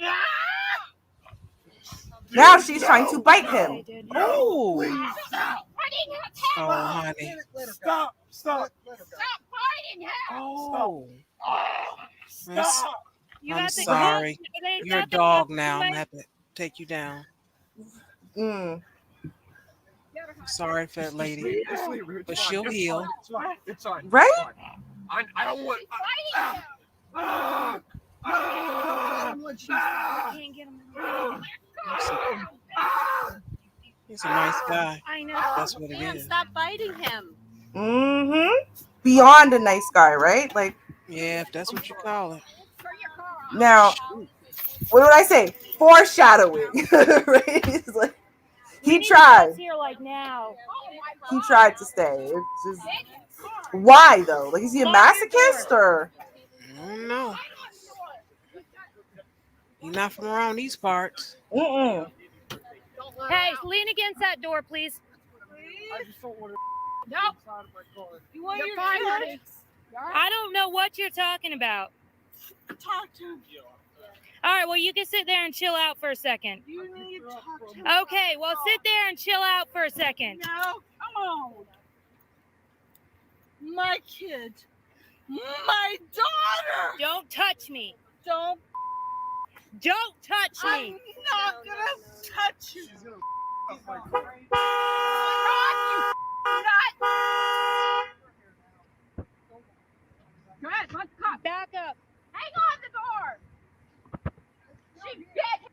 Now she's trying to bite him. Oh, oh, honey. Stop. Stop biting him. Oh. Stop. I'm sorry. You're a dog now. I'm going to have to take you down. Sorry, fat lady. But she'll heal. It's fine. Right? I don't want... can't get him. He's a nice guy. I know. That's what it is. Stop biting him. Beyond a nice guy, right? Like, yeah, if that's what you call it. Now, what did I say? Foreshadowing. Right? He's like, he We tried. need here like now. He tried to stay. It's just, why though? Like, is he a masochist or? I don't know. You're not from around these parts. Mm-mm. Hey, lean against that door, please. I just don't want to No. inside of my car. You want You're your fine, kid? honey. I don't know what you're talking about. Talk to him. All right, well, you can sit there and chill out for a second. You need to talk to him. Okay, well, sit there and chill out for a second. No, come on. My kid. My daughter. Don't touch me. Don't touch me. I'm not gonna touch you. She's gonna off my car. Go ahead, let's cut. Back up. Hang on the door. She bit.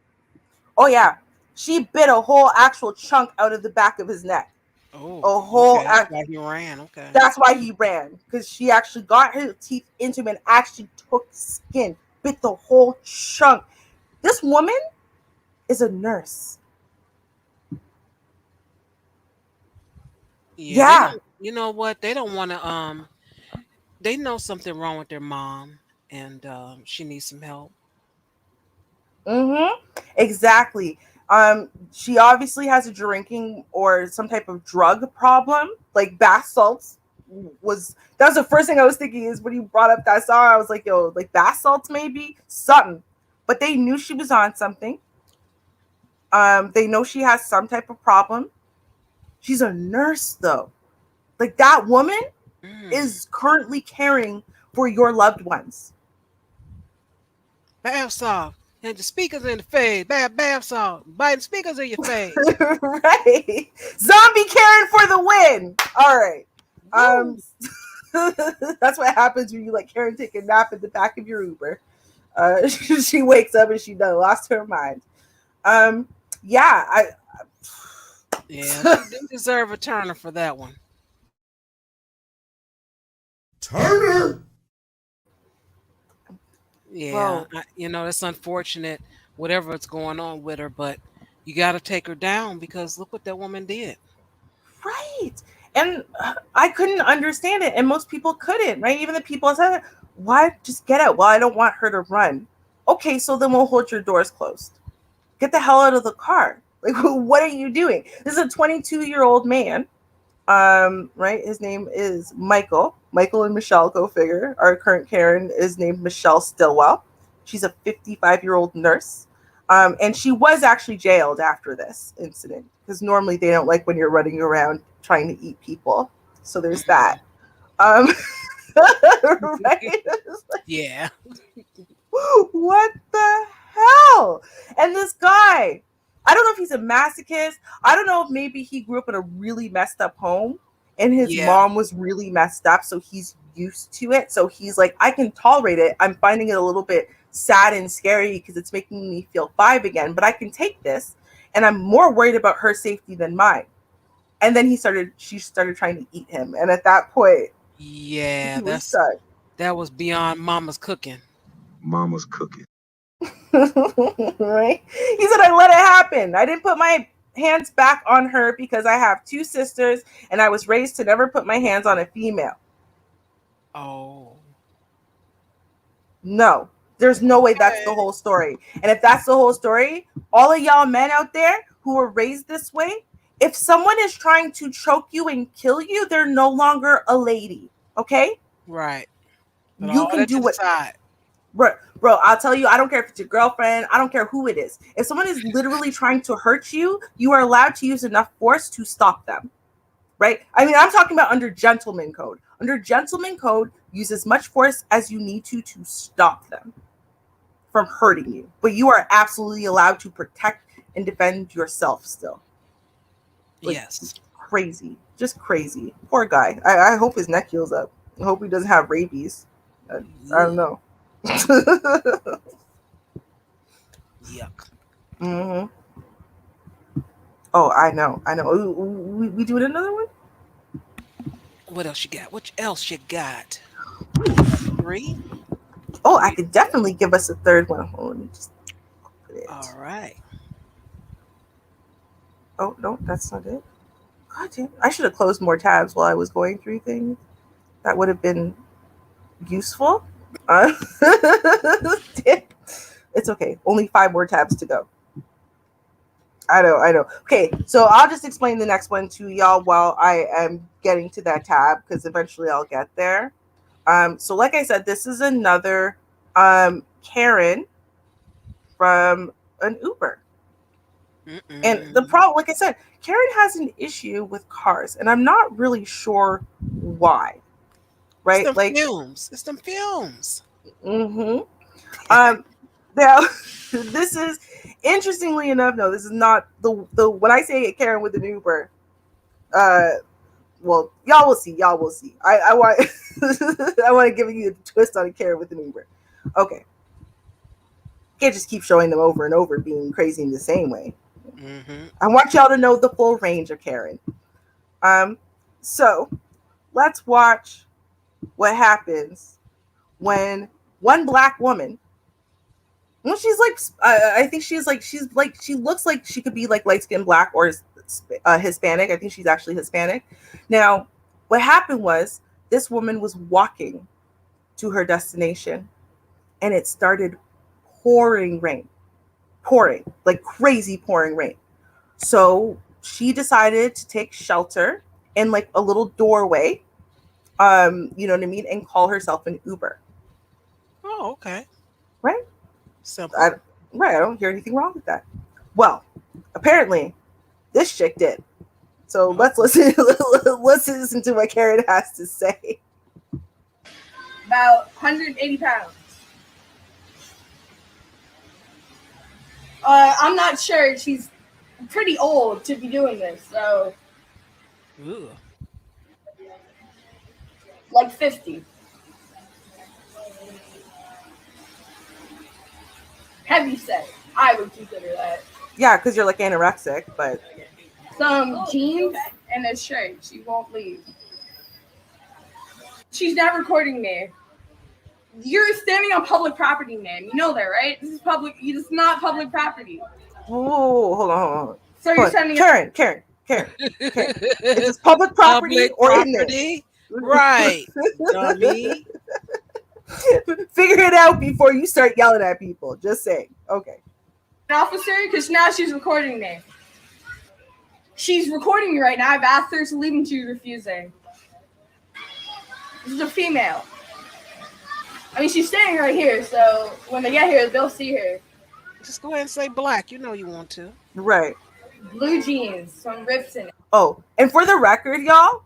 Oh yeah, she bit a whole actual chunk out of the back of his neck. Oh, a whole. okay. That's why he ran. Okay. That's why he ran, because she actually got her teeth into him and actually took skin, bit the whole chunk. This woman is a nurse. Yeah. You know what? They don't want to. They know something wrong with their mom, and she needs some help. Exactly. She obviously has a drinking or some type of drug problem, like bath salts. That was the first thing I was thinking is when you brought up that song. I was like, yo, like bath salts, maybe something. But they knew she was on something. They know she has some type of problem. She's a nurse, though. Like, that woman is currently caring for your loved ones. Bath salt. And the speakers in the face. Bath salt. Biting speakers in your face. Right. Zombie caring for the win. All right. That's what happens when you let Karen take a nap in the back of your Uber. She wakes up and she done lost her mind. Yeah, Yeah, she did deserve a Turner for that one. Turner. Yeah, that's unfortunate, whatever's going on with her, but you got to take her down because look what that woman did. Right. And I couldn't understand it, and most people couldn't, right? Even the people said, why just get out? Well, I don't want her to run. Okay, so then we'll hold your doors closed. Get the hell out of the car. Like, what are you doing? This is a 22-year-old man. Right? His name is Michael. Michael and Michelle, go figure. Our current Karen is named Michelle Stillwell. She's a 55-year-old nurse. And she was actually jailed after this incident because normally they don't like when you're running around trying to eat people. So there's that. Right? Yeah. What the hell? And this guy, I don't know if he's a masochist. I don't know if maybe he grew up in a really messed up home and his mom was really messed up. So he's used to it. So he's like, I can tolerate it. I'm finding it a little bit sad and scary because it's making me feel 5 again, but I can take this. And I'm more worried about her safety than mine. And then she started trying to eat him. And at that point, yeah, that was beyond mama's cooking. Mama's cooking. Right? He said, I let it happen. I didn't put my hands back on her because I have 2 sisters and I was raised to never put my hands on a female. Oh. No, there's no way that's the whole story. And if that's the whole story, all of y'all men out there who were raised this way, if someone is trying to choke you and kill you, they're no longer a lady. Okay? Right. But you can do what. Bro, I'll tell you, I don't care if it's your girlfriend. I don't care who it is. If someone is literally trying to hurt you, you are allowed to use enough force to stop them. Right? I mean, I'm talking about under gentleman code. Under gentleman code, use as much force as you need to stop them from hurting you. But you are absolutely allowed to protect and defend yourself still. Like, yes. Crazy. Just crazy. Poor guy. I hope his neck heals up. I hope he doesn't have rabies. I don't know. Yuck. Mm-hmm. Oh, I know. We doing another one? What else you got? What else you got? 3? Oh, I could definitely give us a third one. Hold on, it. All right. Oh, no, that's not it. God damn. I should have closed more tabs while I was going through things. That would have been useful. It's okay. Only 5 more tabs to go. I know. Okay, so I'll just explain the next one to y'all while I am getting to that tab because eventually I'll get there. So like I said, this is another Karen from an Uber. And the problem, like I said, Karen has an issue with cars, and I'm not really sure why. Right? It's them fumes. It's them fumes. Mm-hmm. Now, this is interestingly enough. No, this is not the when I say Karen with an Uber. Well, y'all will see. Y'all will see. I want I want to give you a twist on a Karen with an Uber. Okay, can't just keep showing them over and over being crazy in the same way. I want y'all to know the full range of Karen. So let's watch what happens when one black woman. Well, she's like, I think she looks like she could be like light skinned black or Hispanic. I think she's actually Hispanic. Now, what happened was this woman was walking to her destination and it started pouring rain, like crazy pouring rain. So she decided to take shelter in like a little doorway, you know what I mean, and call herself an Uber. Oh, okay. Right? Simple. I don't hear anything wrong with that. Well, apparently, this chick did. So let's listen. Let's listen to what Karen has to say. About 180 pounds. I'm not sure. She's pretty old to be doing this, so. Ooh. Like 50. Heavy set. I would consider that. Yeah, because you're like anorexic, but. Some jeans and a shirt. She won't leave. She's not recording me. You're standing on public property, man. You know that, right? This is public. This is not public property. Oh, hold on. So you're sending Karen. Is this public property or property? Right, dummy. Figure it out before you start yelling at people. Just saying. Okay. An officer, because now she's recording me. She's recording me right now. I've asked her to leave and she's refusing. This is a female. I mean, she's standing right here, so when they get here, they'll see her. Just go ahead and say black. You know you want to. Right. Blue jeans, some rips in it. Oh, and for the record, y'all,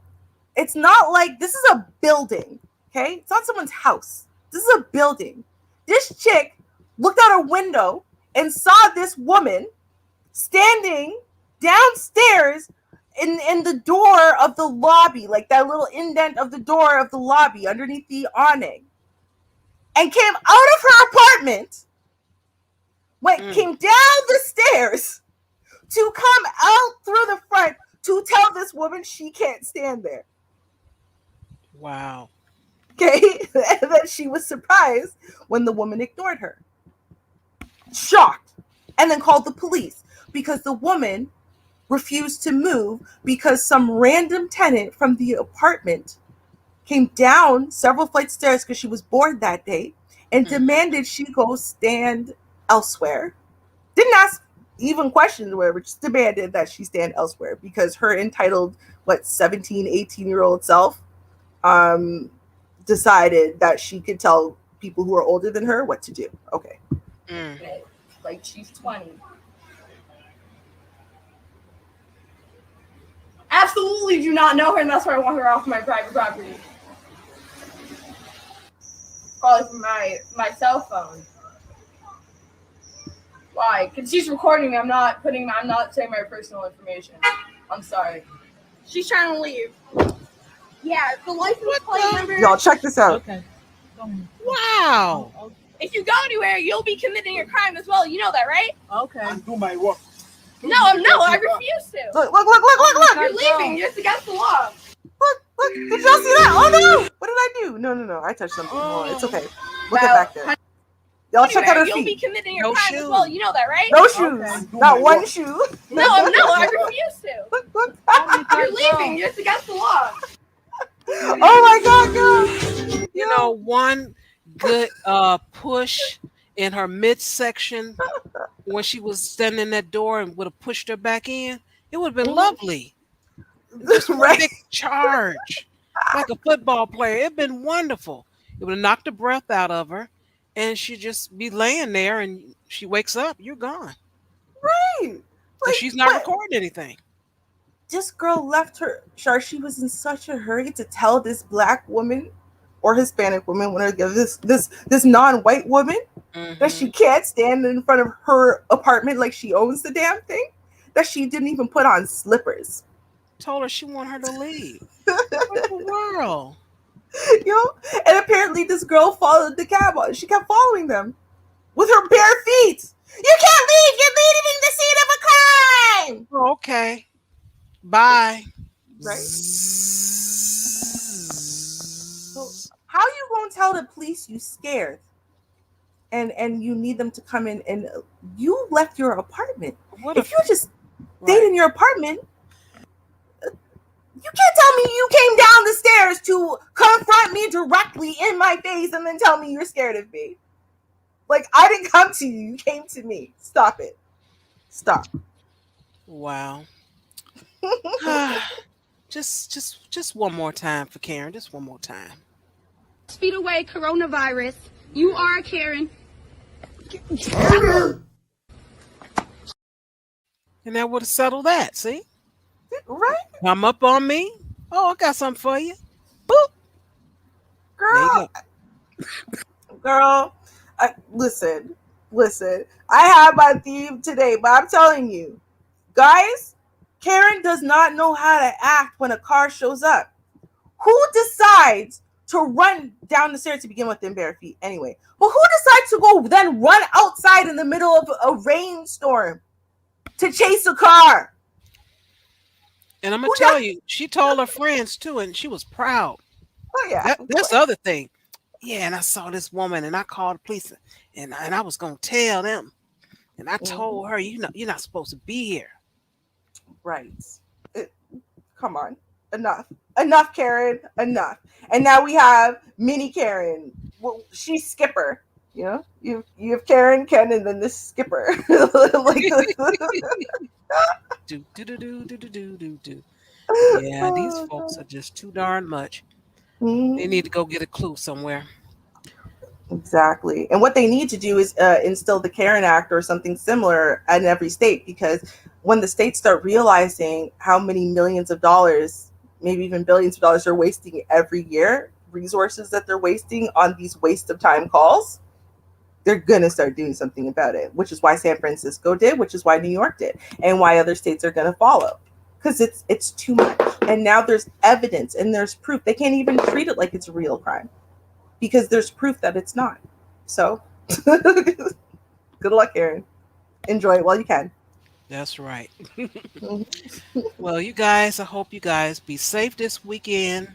it's not like this is a building, okay? It's not someone's house. This is a building. This chick looked out a window and saw this woman standing downstairs in the door of the lobby, like that little indent of the door of the lobby underneath the awning, and came out of her apartment, came down the stairs to come out through the front to tell this woman she can't stand there. Wow. Okay, and then she was surprised when the woman ignored her. Shocked. And then called the police because the woman refused to move because some random tenant from the apartment came down several flights of stairs because she was bored that day and demanded she go stand elsewhere. Didn't ask even questions or whatever, just demanded that she stand elsewhere because her entitled, 17, 18-year-old self decided that she could tell people who are older than her what to do. Okay. Like she's 20. Absolutely do not know her, and that's why I want her off my private property. Probably from my cell phone. Why? Because she's recording me. I'm not saying my personal information. I'm sorry. She's trying to leave. Yeah, the license plate number. Y'all check this out. Okay. Wow. If you go anywhere, you'll be committing a crime as well. You know that, right? Okay. I'm doing my work. No, I refuse to. Look. You're leaving. It's against the law. Look. Did y'all see that? Oh, no. What did I do? No. I touched something more. It's okay. We'll get back there. Y'all check out her You'll be feet. committing your No crime as well. shoes. You know that, right? No shoes. Not one shoe. No, I refuse to. Oh my God, You're leaving. It's against the law. Oh my God, girl. You know, one good push in her midsection when she was standing in that door and would have pushed her back in, it would have been lovely. Just one Right. big charge, like a football player. It'd been wonderful. It would have knocked the breath out of her, and she'd just be laying there. And she wakes up, you're gone. Right. So she's not recording anything. This girl left her. Char, she was in such a hurry to tell this black woman or Hispanic woman, this non-white woman, that she can't stand in front of her apartment like she owns the damn thing, that she didn't even put on slippers. Told her she wanted her to leave. What the world? You know, and apparently this girl followed the cab. She kept following them with her bare feet. You can't leave. You're leaving the scene of a crime. Oh, okay. Bye. Right. So how you gonna tell the police you scared, and you need them to come in, and you left your apartment? If you just stayed in your apartment, you can't tell me you came down the stairs to confront me directly in my face and then tell me you're scared of me. Like, I didn't come to you. You came to me. Stop it. Stop. Wow. Just one more time for Karen. Just one more time. Feet away, coronavirus. You are Karen. And that would have settled that. See? Right? Come up on me. Oh, I got something for you. Boop. Girl, listen. I have my theme today, but I'm telling you, guys, Karen does not know how to act when a car shows up. Who decides to run down the stairs to begin with in bare feet anyway? But who decides to go then run outside in the middle of a rainstorm to chase a car? And I'm going to tell you, she told her friends too, and she was proud. Oh, yeah. That's the other thing. Yeah, and I saw this woman, and I called the police, and I was going to tell them. And I told her, you're not supposed to be here. Right. Come on. Enough, Karen. Enough. And now we have mini Karen. Well, she's Skipper. You know, you have Karen, Ken, and then this Skipper. Yeah, these folks are just too darn much. They need to go get a clue somewhere. Exactly. And what they need to do is instill the Karen Act or something similar in every state, because when the states start realizing how many millions of dollars, maybe even billions of dollars, they're wasting every year, resources that they're wasting on these waste of time calls, they're going to start doing something about it, which is why San Francisco did, which is why New York did, and why other states are going to follow, because it's too much. And now there's evidence and there's proof. They can't even treat it like it's a real crime because there's proof that it's not. So good luck, Aaron. Enjoy it while you can. That's right. Well, you guys, I hope you guys be safe this weekend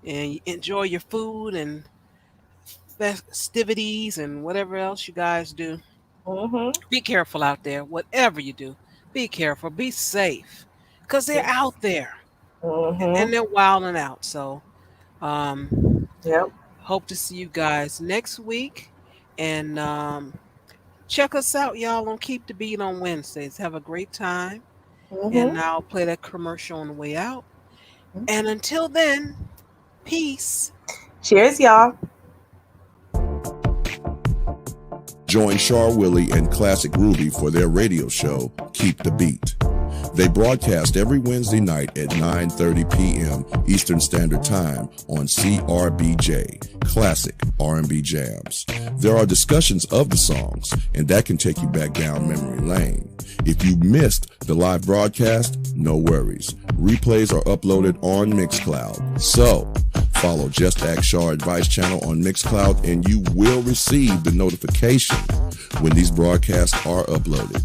and enjoy your food and festivities and whatever else you guys do. Be careful out there. Whatever you do, be careful. Be safe, because they're out there and they're wilding out. So, hope to see you guys next week, and check us out, y'all, on Keep the Beat on Wednesdays. Have a great time, and I'll play that commercial on the way out. And until then, peace. Cheers, y'all. Join Char Willie and Classic Ruby for their radio show, Keep the Beat. They broadcast every Wednesday night at 9:30 p.m. Eastern Standard Time on CRBJ, Classic R&B Jams. There are discussions of the songs, and that can take you back down memory lane. If you missed the live broadcast, no worries. Replays are uploaded on Mixcloud. So, follow JustAskChar Advice channel on Mixcloud, and you will receive the notification when these broadcasts are uploaded.